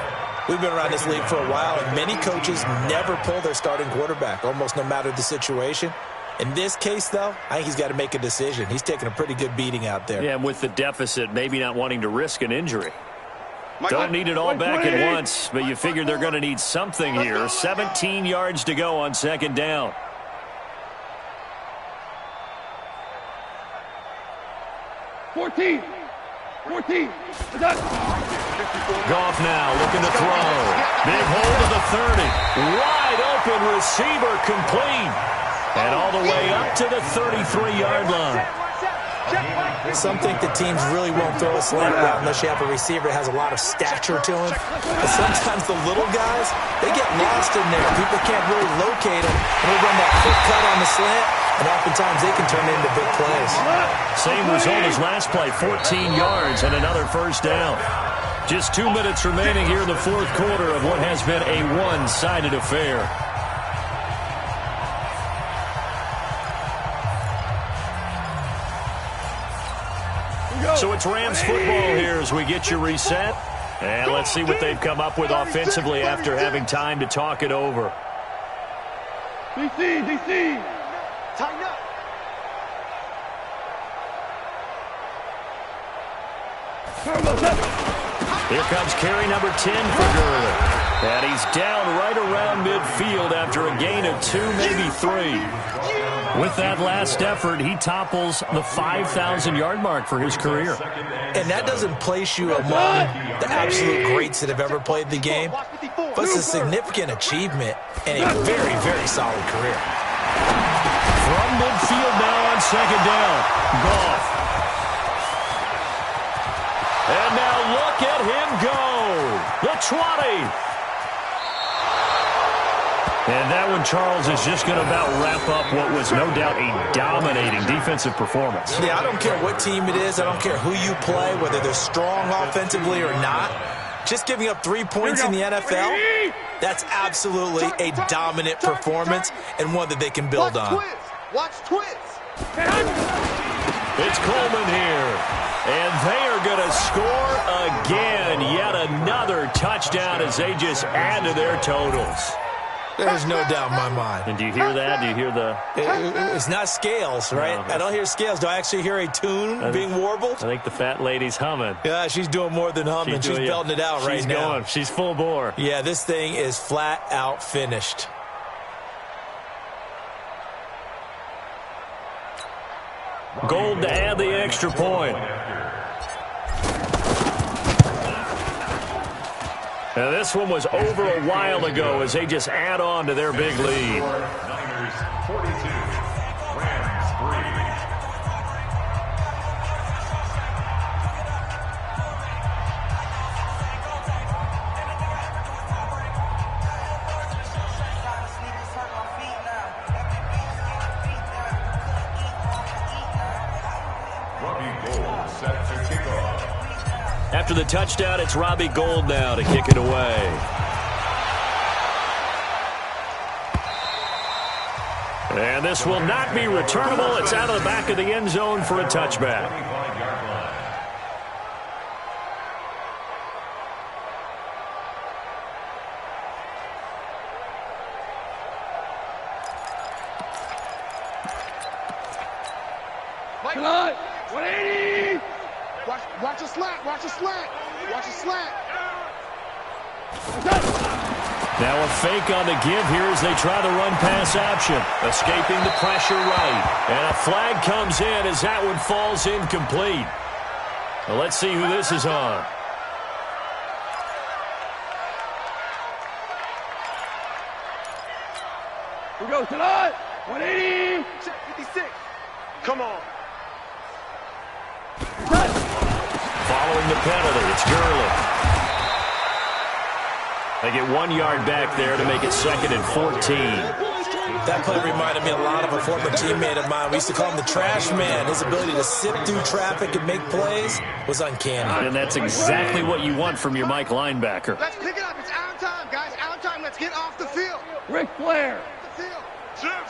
We've been around this league for a while, and many coaches never pull their starting quarterback, almost no matter the situation. In this case, though, I think he's got to make a decision. He's taking a pretty good beating out there. Yeah, and with the deficit, maybe not wanting to risk an injury. Don't need it all back at once, but you figure they're going to need something here. 17 yards to go on 2nd down. Goff now looking to throw. Big hold of the 30. Wide open receiver complete. And all the way up to the 33-yard line. Some think the teams really won't throw a slant route unless you have a receiver that has a lot of stature to him. But sometimes the little guys, they get lost in there. People can't really locate them. And they run that quick cut on the slant, and oftentimes they can turn into big plays. Same result as last play, 14 yards and another 1st down. Just 2 minutes remaining here in the 4th quarter of what has been a one-sided affair. So it's Rams football here as we get you reset. And let's see what they've come up with offensively after having time to talk it over. DC. Tighten up. Here comes carry number 10 for Gurley. And he's down right around midfield after a gain of 2, maybe 3. With that last effort, he topples the 5,000-yard mark for his career. And that doesn't place you among the absolute greats that have ever played the game. But it's a significant achievement and a very, very solid career. From midfield now on 2nd down. Goff. And now look at him go. The 20. And that one, Charles, is just going to about wrap up what was no doubt a dominating defensive performance. Yeah, I don't care what team it is. I don't care who you play, whether they're strong offensively or not. Just giving up 3 points in the NFL, that's absolutely a dominant performance and one that they can build on. Watch twins. It's Coleman here. And they are going to score again. Yet another touchdown as they just add to their totals. There's no doubt in my mind. And do you hear that? Do you hear the... It's not scales, right? No, I don't hear scales. Do I actually hear a tune being warbled? I think the fat lady's humming. Yeah, she's doing more than humming. She's belting it out right now. She's going. She's full bore. Yeah, this thing is flat out finished. Gold to add the extra point. Now this one was over a while ago as they just add on to their big lead. Niners 42, Rams 3. After the touchdown, it's Robbie Gould now to kick it away. And this will not be returnable. It's out of the back of the end zone for a touchback. Come on. 180. Watch a slant. Watch a slant. Watch a slant. Now a fake on the give here as they try the run-pass option. Escaping the pressure right. And a flag comes in as that one falls incomplete. Well, let's see who this is on. Here goes tonight. 180. Check 56. Come on. Following the penalty, it's Gurley. They get 1 yard back there to make it 2nd and 14. That play reminded me a lot of a former teammate of mine. We used to call him the trash man. His ability to sift through traffic and make plays was uncanny. And that's exactly what you want from your Mike linebacker. Let's pick it up. It's out time, guys. Out time. Let's get off the field. Ric Flair. The field.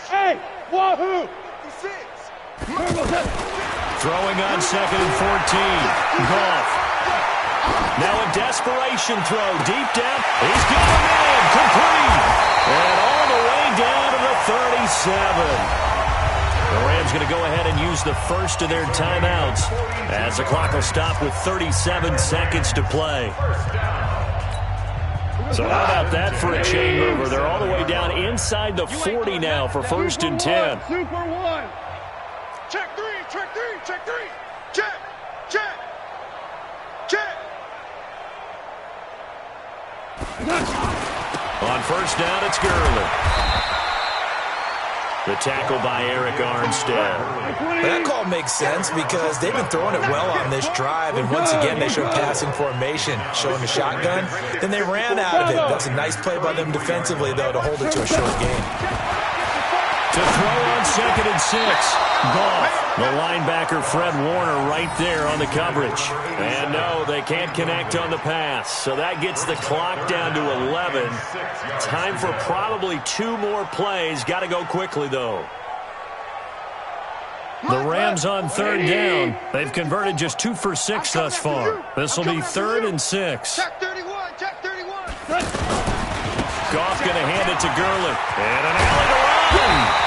Hey, wahoo. 56. Throwing on 2nd and 14. Goff. Now a desperation throw deep down. He's got him in. Complete. And all the way down to the 37. The Rams going to go ahead and use the first of their timeouts as the clock will stop with 37 seconds to play. So how about that for a chain mover? They're all the way down inside the 40 now for 1st and 10. Super one. Check three. Check three. Check three. Check. Check. Check. On 1st down, it's Gurley. The tackle by Eric Armstead. That call makes sense because they've been throwing it well on this drive, and once again they showed passing formation, showing the shotgun. Then they ran out of it. That's a nice play by them defensively, though, to hold it to a short game. To throw on 2nd and 6. Goff. The linebacker Fred Warner right there on the coverage. And no, they can't connect on the pass. So that gets the clock down to 11. Time for probably 2 more plays. Got to go quickly, though. The Rams on 3rd down. They've converted just 2 for 6 thus far. This will be 3rd and 6. Check 31. Check 31. Goff going to hand it to Gurley. And an alley to run.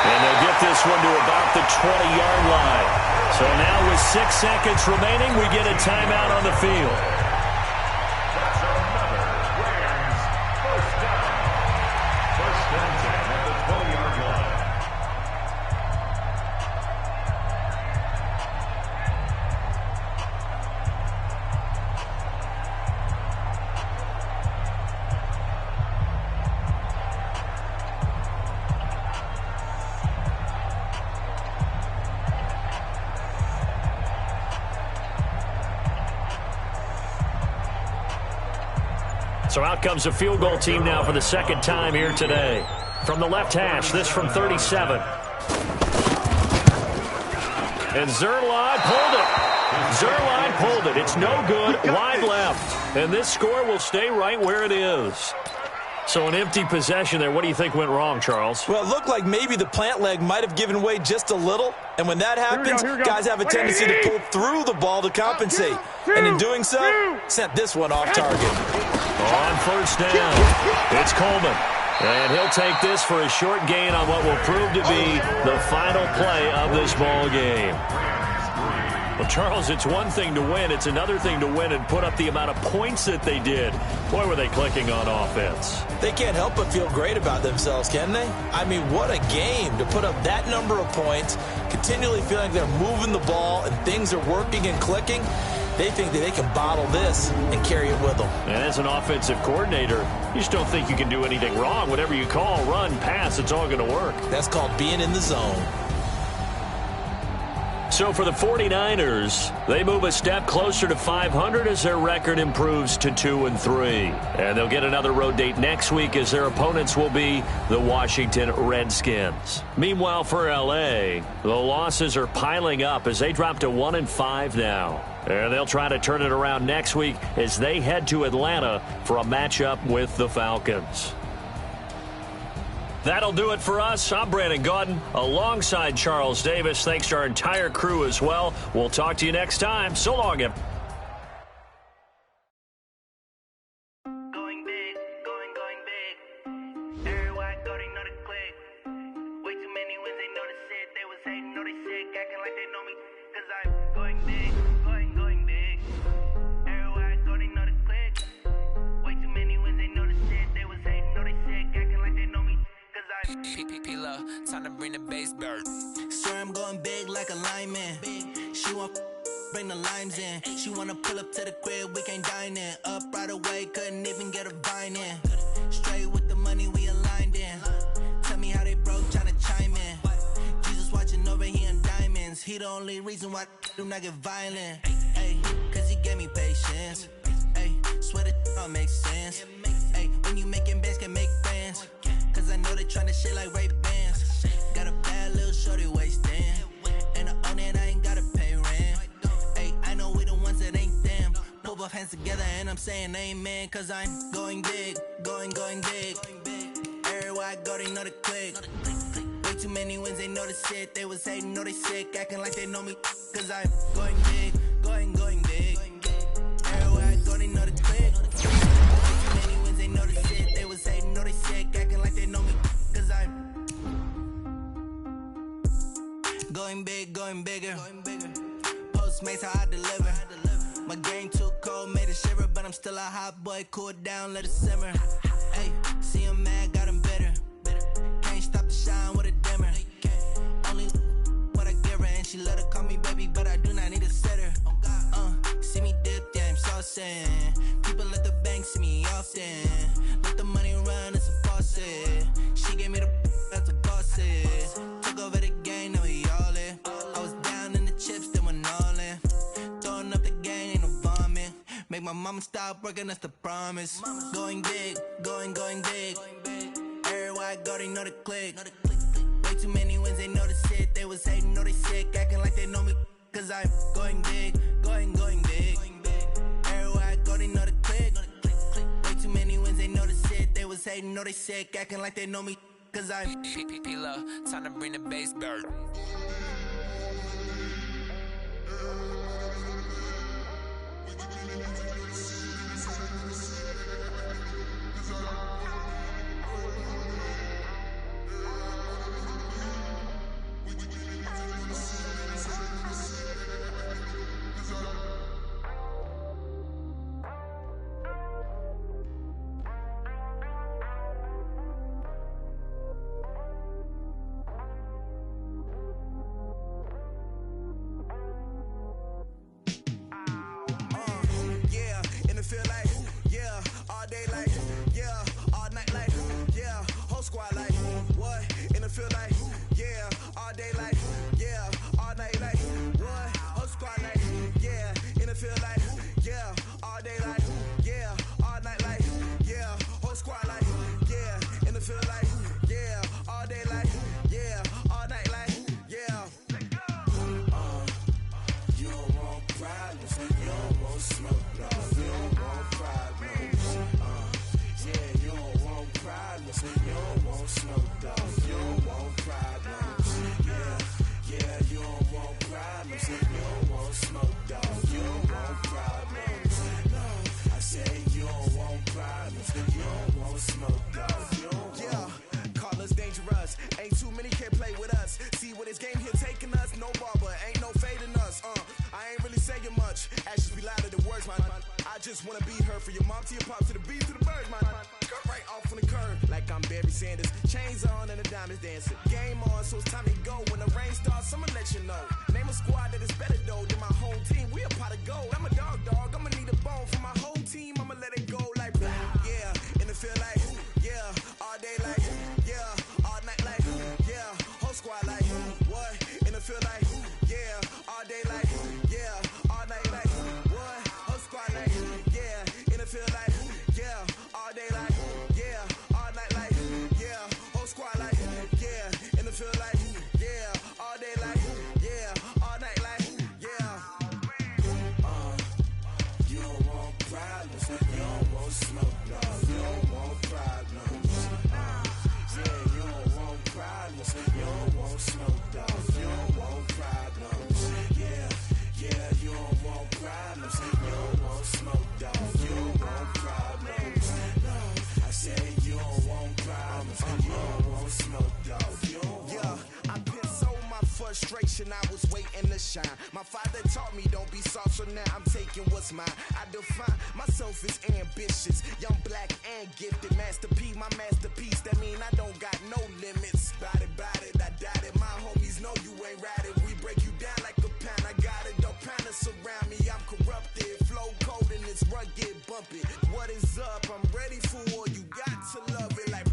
And they'll get this one to about the 20-yard line. So now with 6 seconds remaining, we get a timeout on the field. That's another Rams first down. 1st and 10 at the 20-yard line. So out comes the field goal team now for the 2nd time here today. From the left hash, this from 37. And Zerline pulled it. Zerline pulled it. It's no good. Wide left. And this score will stay right where it is. So an empty possession there. What do you think went wrong, Charles? Well, it looked like maybe the plant leg might have given way just a little. And when that happens, guys have a tendency to pull through the ball to compensate. And in doing so, sent this one off target. On 1st down, it's Coleman. And he'll take this for a short gain on what will prove to be the final play of this ball game. Well, Charles, it's one thing to win. It's another thing to win and put up the amount of points that they did. Boy, were they clicking on offense. They can't help but feel great about themselves, can they? I mean, what a game to put up that number of points, continually feeling they're moving the ball and things are working and clicking. They think that they can bottle this and carry it with them. And as an offensive coordinator, you just don't think you can do anything wrong. Whatever you call, run, pass, it's all going to work. That's called being in the zone. So for the 49ers, they move a step closer to 500 as their record improves to 2-3. And they'll get another road date next week as their opponents will be the Washington Redskins. Meanwhile, for L.A., the losses are piling up as they drop to 1-5 now. And they'll try to turn it around next week as they head to Atlanta for a matchup with the Falcons. That'll do it for us. I'm Brandon Gaudin alongside Charles Davis. Thanks to our entire crew as well. We'll talk to you next time. So long, everyone. Going big. Everywhere I go, they know the click. Way too many wins, they know the time to bring the bass bird. Swear I'm going big like a lineman. She want bring the limes in. She wanna pull up to the crib, we can't dine in. Up right away, couldn't even get a vine in. Straight with the money we aligned in. Tell me how they broke, tryna chime in. Jesus watching over, he in diamonds. He the only reason why I do not get violent. Ay, cause he gave me patience. Ay, swear that all makes sense. Ay, when you making bands, can make friends. Cause I know they tryna shit like Ray-Bans. Got a bad little shorty wasting. And I own it, I ain't gotta pay rent. Ay, I know we the ones that ain't them. Pull both hands together and I'm saying amen. Cause I'm going big, going big. Everywhere I go, they know the click. Way too many wins, they know the shit. They was hating, know they sick, acting like they know me. Cause I'm going big, going big. Everywhere I go, they know the click. Way too many wins, they know the shit. They was hating, know they sick, acting like they know me. Cause I'm going big, going bigger. Postmates, how I deliver. My game too cold, made it shiver. But I'm still a hot boy, cool it down, let it simmer. Hey, see him mad, got him bitter. Can't stop the shine with a dimmer. Only what I give her, and she let her call me baby, but I do not need a sitter. See me dip, yeah, I'm saucing. People at the bank see me often. Let the money run, it's a faucet. She gave me the that's a boss is. Took over the game, now we all in. I was down in the chips, then went all in. Throwing up the game, ain't no vomit. Make my mama stop working, that's the promise. Going big, going big. Everywhere I go, they know the click. Way too many wins, they know the shit. They was hating, know they sick, acting like they know me. Cause I'm going big, going big. Everywhere I go, they know the click. Way too many wins, they know the shit. They was hating, know they sick, acting like they know me. Cause I'm P-P-P-Lo, time to bring the bass bird. I was waiting in the shine. My father taught me don't be soft, so now I'm taking what's mine. I define myself as ambitious, young, black, and gifted. Master P, my masterpiece. That mean I don't got no limits. Bout it, I doubt it. My homies know you ain't ratted. We break you down like a pound. I got it, don't pound us around me. I'm corrupted, flow cold and it's rugged, bumpy. What is up? I'm ready for war. You got to love it like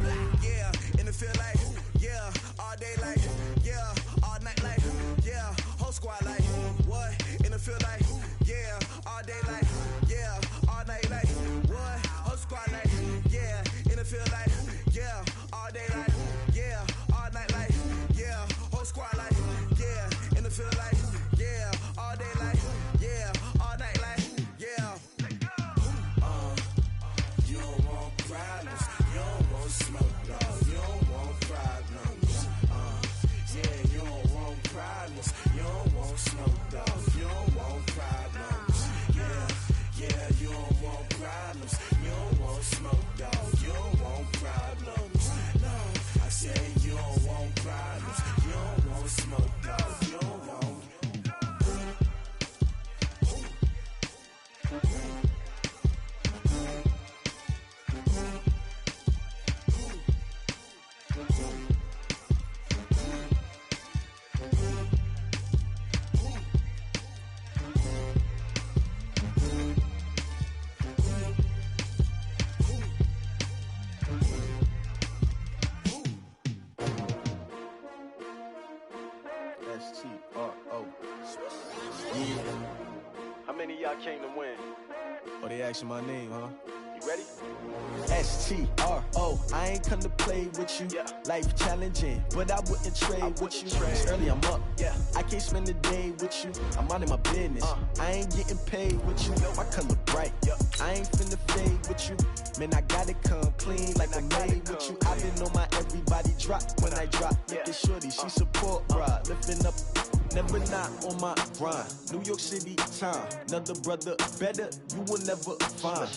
yeah. And it feel like yeah. All day like yeah. All night like yeah. Whole squad like what? And it feel like yeah. All day like yeah. All night like what? Whole squad like yeah. And it feel like yeah. All day like yeah. All night like yeah. Whole squad like yeah. And it feel like yeah. All day like yeah. All night like yeah. You don't want problems. You don't want smoke, dog. You don't want problems. Yeah, you don't want problems. You don't want smoke, dog. You don't want problems. Yeah, you don't want problems. You don't want smoke, dog. You don't want problems. No, I said you don't want problems. You don't want smoke, dog. You don't want. S-T-R-O. Yeah. How many of y'all came to win? Oh, they asking my name, huh? You ready? S-T-R-O. I ain't come to play with you. Yeah. Life challenging, but I wouldn't trade with you. It's early, I'm up. Yeah. I can't spend the day with you. I'm minding my business. I ain't getting paid with you. My color bright. Yeah. I ain't finna fade with you. Man, I gotta come clean like I'm made with you. I've been on my everybody drop when I drop. Look at shorty, she support ride. Lifting up, never not on my grind. New York City time. Another brother better, you will never find.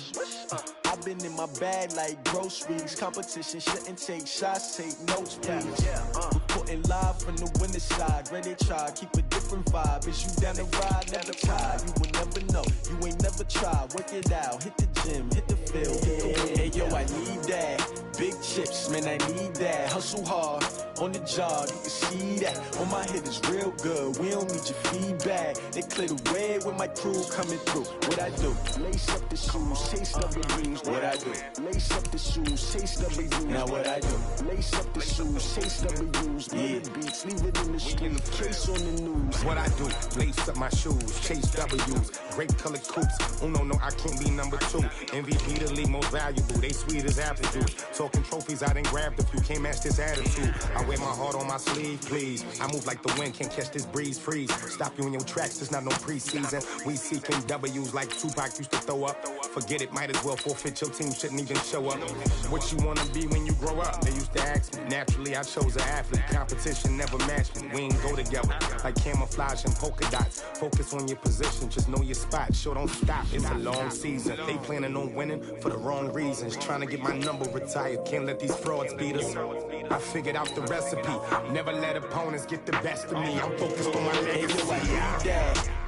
I've been in my bag like groceries. Competition shouldn't take shots, take notes, please. Reporting live from the winter side. Ready to try, keep a different vibe. Is you down the ride, never try. You will never know, you ain't never tried. Work it out, hit the gym, hit the field, hit the wind. Hey yo, I need that. Big chips, man, I need that. Hustle hard, on the job, you can see that. On my head is real good, we don't need your feedback. They clear the way with my crew coming through. What I do? Lace up the shoes, taste of the blues. What I do? Lace up the shoes, taste of the blues. Now what I do? Lace up the shoes, taste of the blues. Yeah. Beats, leave it in the street, case on the news. What I do? Lace up my shoes, chase W's. Great colored coops. Oh no, I can't be number two. MVP the league most valuable. They sweet as apple juice. Talking trophies, I done grabbed a few. Can't match this attitude. I wear my heart on my sleeve, please. I move like the wind, can't catch this breeze, freeze. Stop you in your tracks, it's not no preseason. We seeking W's like Tupac used to throw up. Forget it, might as well forfeit. Your team shouldn't even show up. What you wanna be when you grow up? They used to ask me. Naturally, I chose an athlete. Competition never matched me. We ain't go together like camouflage and polka dots. Focus on your position, just know your spot. Sure, don't stop. It's a long season. They planning on winning for the wrong reasons. Trying to get my number retired. Can't let these frauds beat us. I figured out the recipe. Never let opponents get the best of me. I'm focused on my legacy.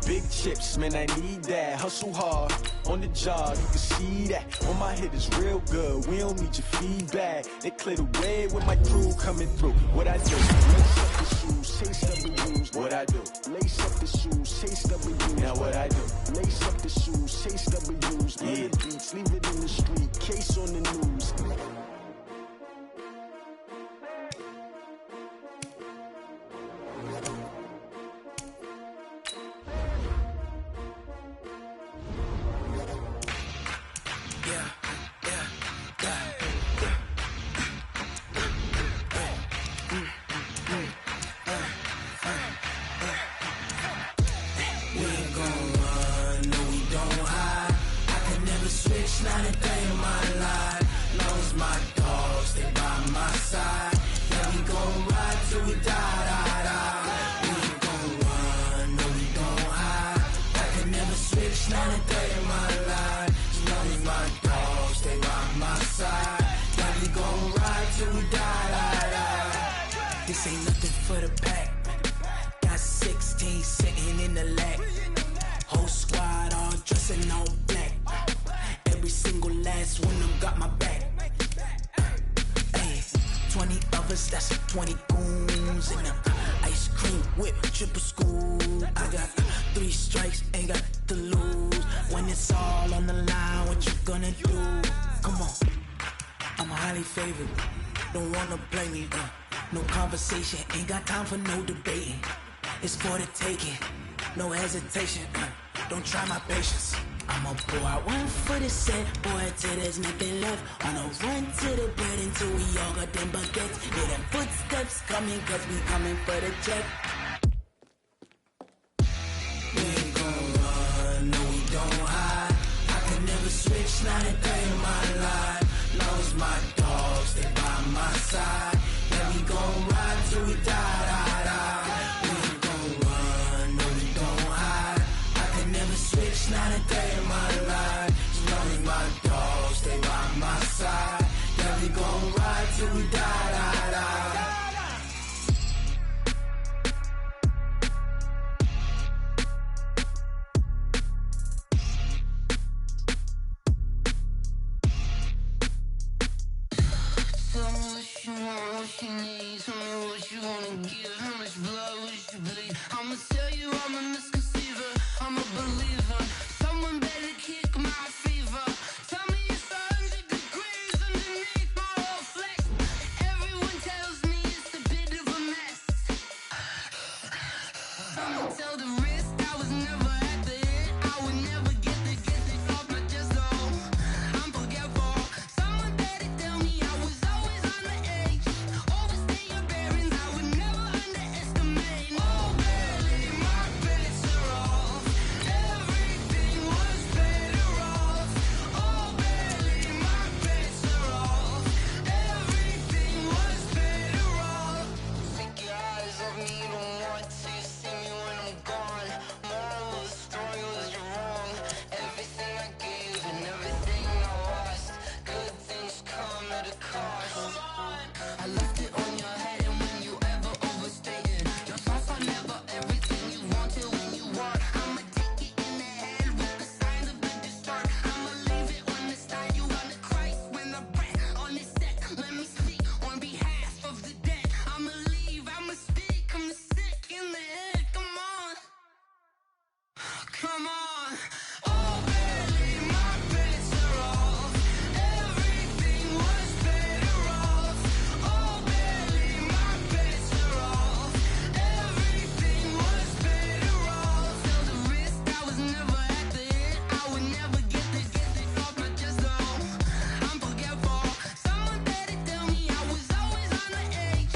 Big chips, man, I need that. Hustle hard, on the job, you can see that. On my head is real good, we don't need your feedback. They clear the way with my crew coming through. What I do? Lace up the shoes, taste of the blues. What I do? Lace up the shoes, taste of the blues. Now what I do? Lace up the shoes, taste of the blues. Yeah. Beats, leave it in the street, case on the news. Not a day in my life. Lost my dogs, they by my side. Yeah, we gon' ride till we die. We ain't gon' run, no, we don't hide. I can never switch, not a day in my life. Lost my dogs, they by my side. Yeah, we gon' ride till we die. This ain't nothing for the pack. Got 16 seconds. that's when I got my back. Hey, 20 of us, that's 20 goons. And ice cream whip, triple scoop. I got 3 strikes, ain't got to lose. When it's all on the line, what you gonna do? Come on, I'm highly favored. Don't wanna play me, no conversation, ain't got time for no debating. It's for the taking, no hesitation, don't try my patience. I'ma pour out one for the set, boy, till there's nothing left. On a run to the bread until we all got them baguettes. Hear them footsteps coming, cause we coming for the check. We ain't gon' run, no we don't hide. I can never switch, not a day in my life. Knows my dogs, they by my side. Yeah, we gon' ride till we die, die, die. We ain't gon' run, no we don't hide. I can never switch, not a day in my life. As long as my dogs, they by my side. Yeah, we gon' ride till we die, die, die. Tell me what you want, what you need. Tell me what you wanna give. How much blood would you bleed? I'ma tell you I'm a misconceiver. I'm a believer. Someone better kick my fever. Tell me it's 100 degrees underneath my whole flex. Everyone tells me it's a bit of a mess. I'ma tell the risk I was never at the end. I would never get it off my chest though. I'm forgetful. Someone better tell me I was always on the edge. Overstay your bearings, I would never underestimate. Oh baby, my bets are off. Everything was better off. Oh baby, my bets are off. Everything was better off. Take your eyes off me, you don't want to see me when I'm gone. Moral of the story was you're wrong. Everything I gave and everything I lost. Good things come at a cost. I left it on your head and when you ever overstated. Your thoughts are never everything you wanted when you want. I'ma take it in the head with the signs of the distort. I'ma leave it on the side. You want the Christ when the breath on this set. Let me speak on behalf of the dead. I'ma leave, I'ma speak. I'm sick in the head. Come on. Come on. Oh baby, my bets are off. Everything was better off. Oh baby, my bets are off. Everything was better off. Tell the risk I was never at the end. I would never get it off my chest though. I'm forgetful. Someone better tell me I was always on the edge.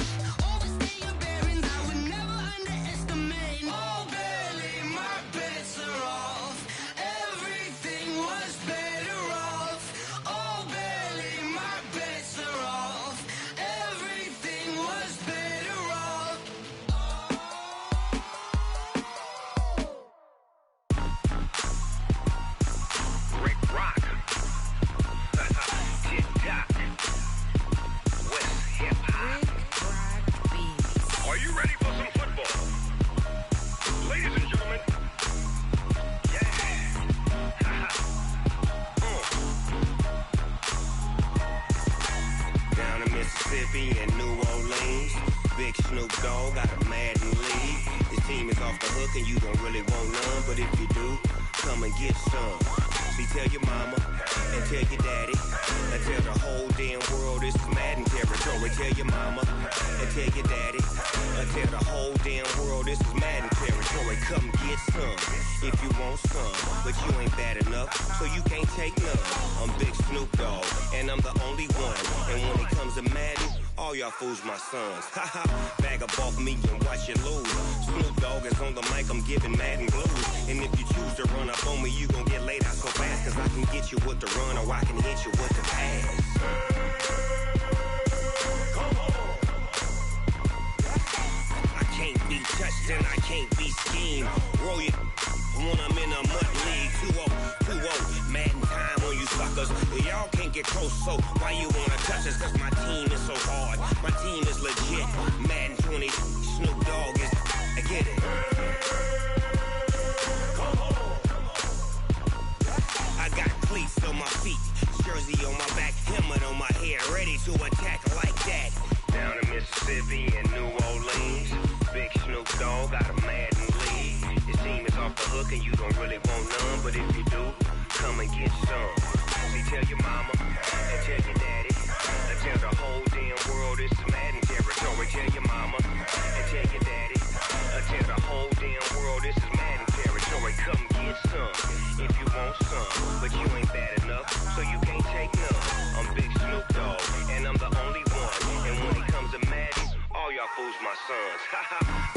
Overstay your bearings, I would never underestimate. Oh baby, my bets are off. Everything was better off. Oh baby, my bets are off. Everything was better off. Rick Rock. Tick-tock. West hip-hop. Are you ready for some football? Ladies and gentlemen. Yeah. Down in Mississippi and New Orleans, Big Snoop Dogg got a Madden league. His team is off the hook and you don't really want none, but if you do, come and get some. See, tell your mama and tell your daddy and tell the whole damn world this is Madden territory. Tell your mama and tell your daddy and tell the whole damn world this is Madden territory. Come get some if you want some, but you ain't bad enough, so you can't take none. I'm Big Snoop Dogg and I'm the only one. And when it comes to Madden, all y'all fools my sons. Haha, bag up off me and watch you lose. Snoop Dogg is on the mic, I'm giving Madden blues. And if you choose to run up on me, you gon' get laid out so fast. Cause I can get you with the run or I can hit you with the pass. I can't be touched and I can't be schemed. Roll you when I'm in a mud league. 2-0, Madden time on you suckers. Y'all can't get close, so why you wanna touch us? Cause my team is so hard, my team is legit. Madden 20, Snoop Dogg is, I get it. I got cleats on my feet, jersey on to attack like that. Down in Mississippi and New Orleans, Big Snoop Dogg got a Madden lead. Your team is off the hook and you don't really want none, but if you do, come and get some. See, tell your mama and tell your daddy, and tell the whole damn world this is Madden territory. Tell your mama and tell your daddy, and tell the whole damn world this is Madden territory. Come get some if you want some, but you ain't bad enough, so you can't take none. I'm Big Snoop Dogg, and I'm the only one. And when it comes to Madden, all y'all fools my sons.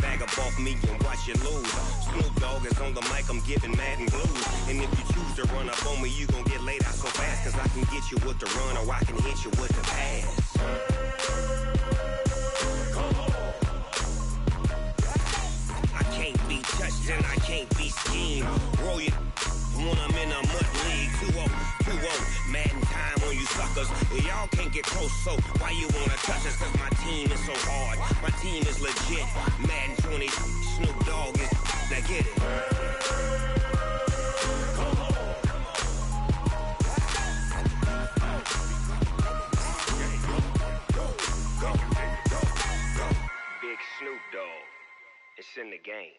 Bag up off me and watch you lose. Snoop Dogg is on the mic, I'm giving Madden blues. And if you choose to run up on me, you gon' get laid out so fast. Cause I can get you with the run or I can hit you with the pass. I can't be touched and I can't be schemed. Roll you when I'm in a mud league. 2-0, Madden time on you suckers. Y'all can't get close, so why you wanna touch us? Cause my team is so hard, my team is legit. Madden 20, Snoop Dogg is, now get it. Big Snoop Dogg, it's in the game.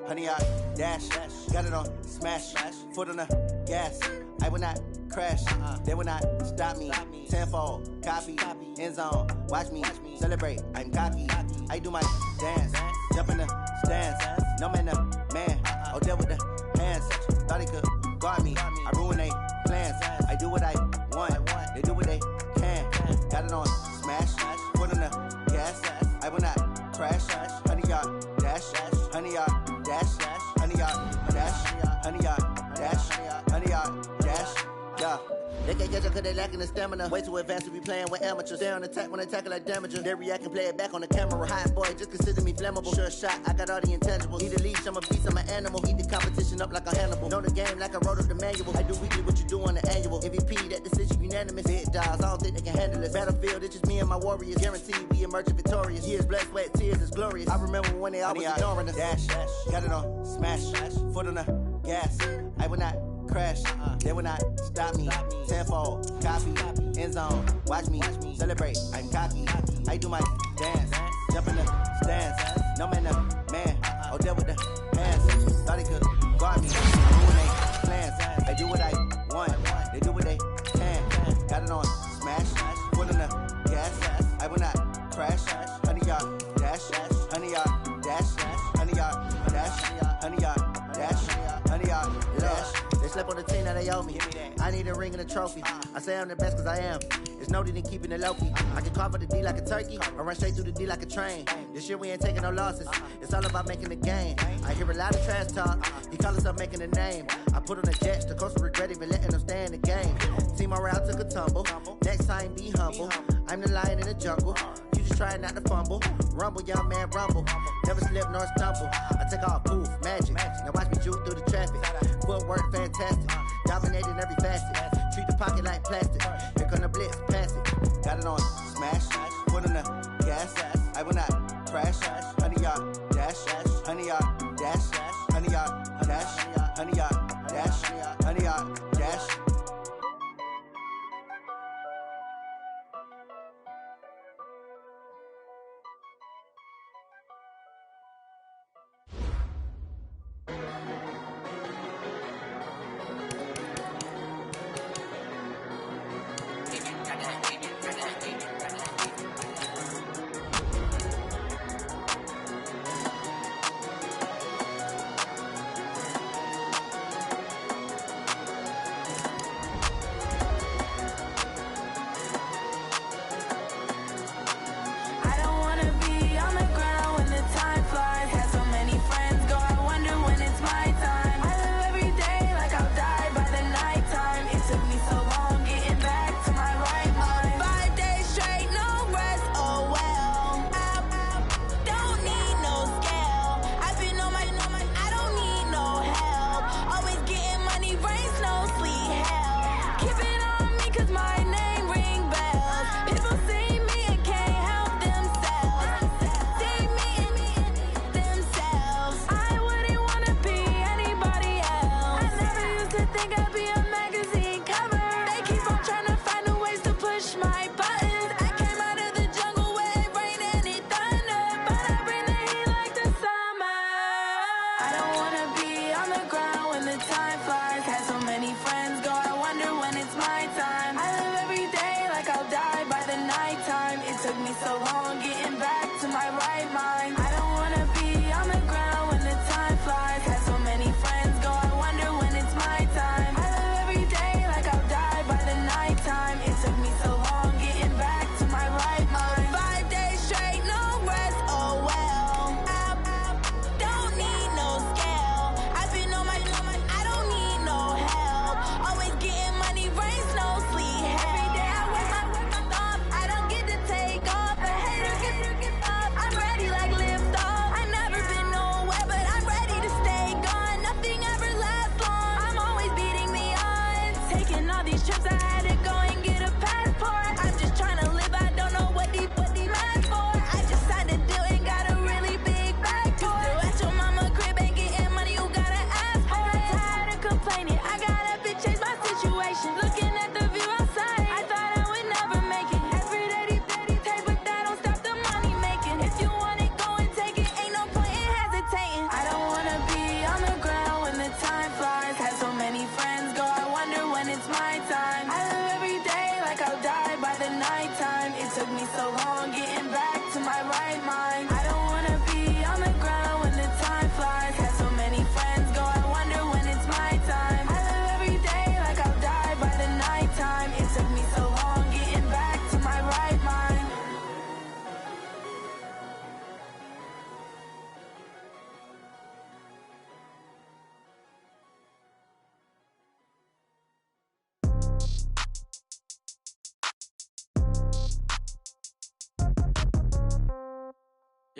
Honey, I dash, got it on smash, foot on the gas. I will not crash, they will not stop me. Tenfold, copy, end zone, watch me celebrate. I'm cocky, I do my dance, jump in the stands. No man, the man, oh there with the hands. Thought he could guard me, I ruin they plans. I do what I want, they do what they can. Got it on smash, foot on the gas. I will not crash, honey, y'all dash, honey, y'all dash, honey, y'all dash, honey, y'all dash, honey, y'all dash, yeah. They can't catch up cause they lacking the stamina. Way too advanced to be playing with amateurs. They on attack when they tackle like damager. They react and play it back on the camera. Hot boy, just consider me flammable. Sure shot, I got all the intangibles. Need a leash, I'm a beast, I'm an animal. Eat the competition up like a Hannibal. Know the game like I wrote up the manual. I do weekly what you do on the annual. MVP, that decision unanimous. Big dogs, I don't think they can handle it. Battlefield, it's just me and my warriors. Guaranteed we emerge victorious. Years, blood, sweat, tears, it's glorious. I remember when they always ignoring us. Dash, got it on smash, foot on the gas. I will not crash, they will not stop me. Tenfold, copy, end zone, watch me celebrate. I'm cocky, I do my dance, jump in the stands. No man, the man, oh there with the hands. Thought he could guard me, ruin they plans. I do what I want, they do what they can. Got it on smash, foot on the gas. I will not crash, honey y'all dash, honey y'all dash, honey y'all dash, honey y'all dash, honey y'all dash. They slept on the team that they owe me. I need a ring and a trophy. I say I'm the best cause I am. It's no need in keeping it low-key. I can carve up the D like a turkey or run straight through the D like a train. This year we ain't taking no losses. It's all about making the game. I hear a lot of trash talk. He call himself making a name. I put on the jets. The coach will regret even letting them stay in the game. Team morale took a tumble. Next time be humble. I'm the lion in the jungle. You just try not to fumble. Rumble, young man, rumble. Never slip nor stumble. I take off, poof, magic. Now watch me juke through the traffic. Footwork fantastic. Dominating every facet. Treat the pocket like plastic. Here come the blitz, pass it. Got it on smash. Foot on the gas. I will not crash. Honey, y'all dash. Honey, y'all dash. Honey, y'all dash. Honey, y'all dash. Honey, y'all dash.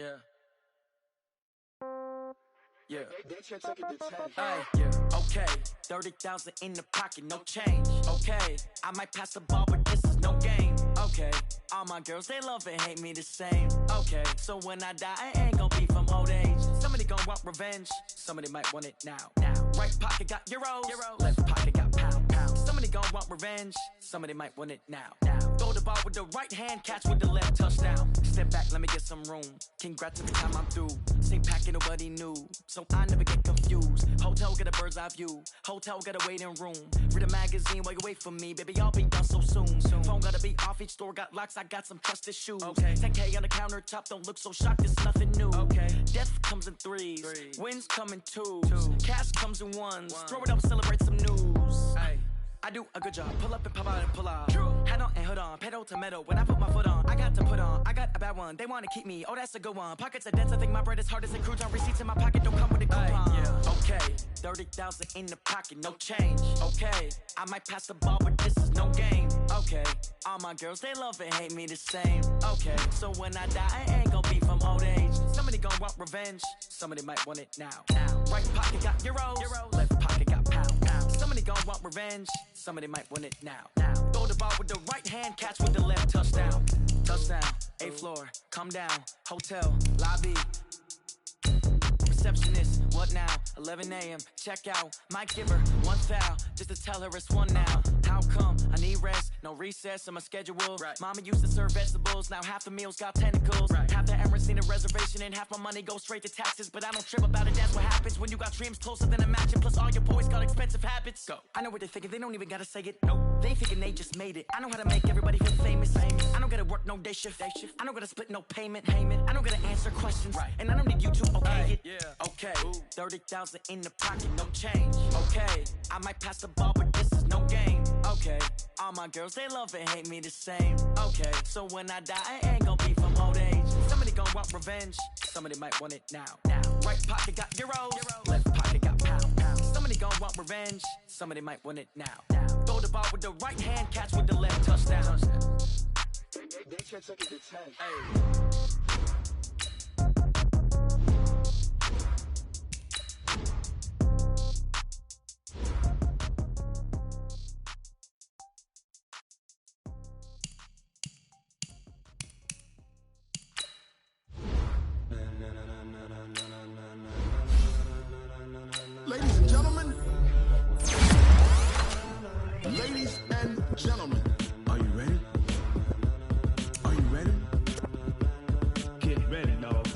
Yeah. Yeah. Hey, yeah. Okay, 30,000 in the pocket, no change. Okay, I might pass the ball, but this is no game. Okay, all my girls, they love and hate me the same. Okay, so when I die, I ain't gon' be from old age. Somebody gon' want revenge, somebody might want it now. Right pocket got euros, left pocket got pound. Somebody gon' want revenge, somebody might want it now. Throw the ball with the right hand, catch with the left, touchdown. Step back, let me get some room. Congrats every time I'm through. Same packet, nobody knew, so I never get confused. Hotel get a bird's eye view, hotel got a waiting room. Read a magazine while you wait for me, baby, I'll be done so soon. Phone gotta be off, each store got locks, I got some trusted shoes. 10K on the countertop, don't look so shocked, it's nothing new. Death comes in threes, wins come in twos, cash comes in ones. Throw it up, celebrate some news. I do a good job, pull up and pop out and pull out. Hat on and hood on, pedal to metal. When I put my foot on, I got to put on. I got a bad one, they wanna keep me, oh that's a good one. Pockets are dense, I think my bread is hard as a crouton. Receipts in my pocket don't come with a coupon. Okay, 30,000 in the pocket, no change. Okay, I might pass the ball, but this is no game. Okay, all my girls, they love and hate me the same. Okay, so when I die, I ain't gon' be from old age. Somebody gon' want revenge, somebody might want it now. Right pocket got euros, left pocket got pound. Somebody gon' want revenge, somebody might want it now. Throw the ball with the right hand, catch with the left, touchdown. Touchdown, 8th floor, come down, hotel, lobby. Receptionist, what now? 11 a.m., check out. Might give her one foul, just to tell her it's one now. How come? I need rest, no recess in my schedule. Mama used to serve vegetables, now half the meals got tentacles. Half the errands need a reservation and half my money goes straight to taxes. But I don't trip about it, that's what happens when you got dreams closer than a match. Plus all your boys got expensive habits. Go. I know what they're thinking, they don't even gotta say it. Nope. They thinking they just made it. I know how to make everybody feel famous. I don't gotta work no day shift. I don't gotta split no payment. I don't gotta answer questions. And I don't need you to okay it. Okay, 30,000 in the pocket, no change. Okay, I might pass the ball, but this is no game. Okay, all my girls, they love and hate me the same. Okay, so when I die, I ain't gon' be from old age. Somebody gon' want revenge, somebody might want it now. Right pocket got euros, left pocket got pound. Somebody gon' want revenge, somebody might want it now. Throw the ball with the right hand, catch with the left, touchdown. They can't take it to 10. Ladies and gentlemen, are you ready? Are you ready? Get ready, dog.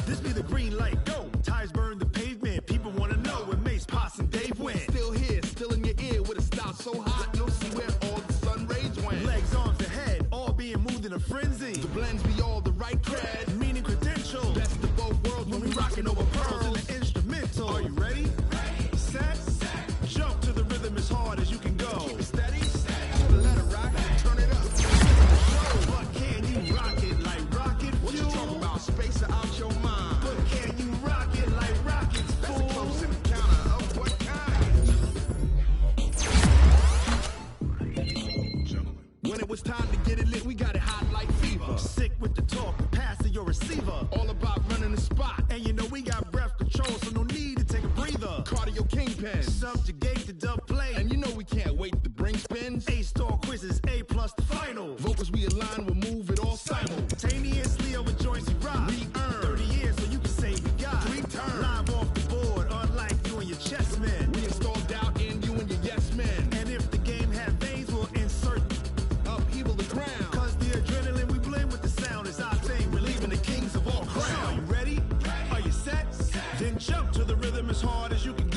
This be the green light, go! Tires burn the pavement, people wanna know where Mace, Potts, and Dave went. Still here, still in your ear, with a style so hot, no see where all the sun rays went. Legs, arms, and head, all being moved in a frenzy. The blends be all the right cred, meaning credentials. Best of both worlds when we rockin' over pearls in the instrumental. Are you ready? Set, jump to the rhythm as hard as you can go. Keep it steady, let it rock, turn it up. But can you rock it like rocket fuel? What you talking about? Space out your mind. But can you rock it like rockets, fool? That's a close encounter of what kind? When it was time to get it lit, we got it hot like fever. Sick with the talk, pass to your receiver. All about running the spot. And you know we got breath control, so no need to take a breather. Cardio kingpin, subjugate the dub play. And you know we can't wait to bring spins. A-star quizzes, A+ the final. Vocals we align, we'll move it all simultaneously over joints we rock. We earn 30 years, so you can say we got 3 turns. Live off the board, unlike you and your chess men. We install doubt in you and your yes men. And if the game had veins, we'll insert upheaval the ground. Cause the adrenaline we blend with the sound is our thing, relieving the kings of all crowns. So are you ready? Are you set? Then jump to the rhythm as hard as you can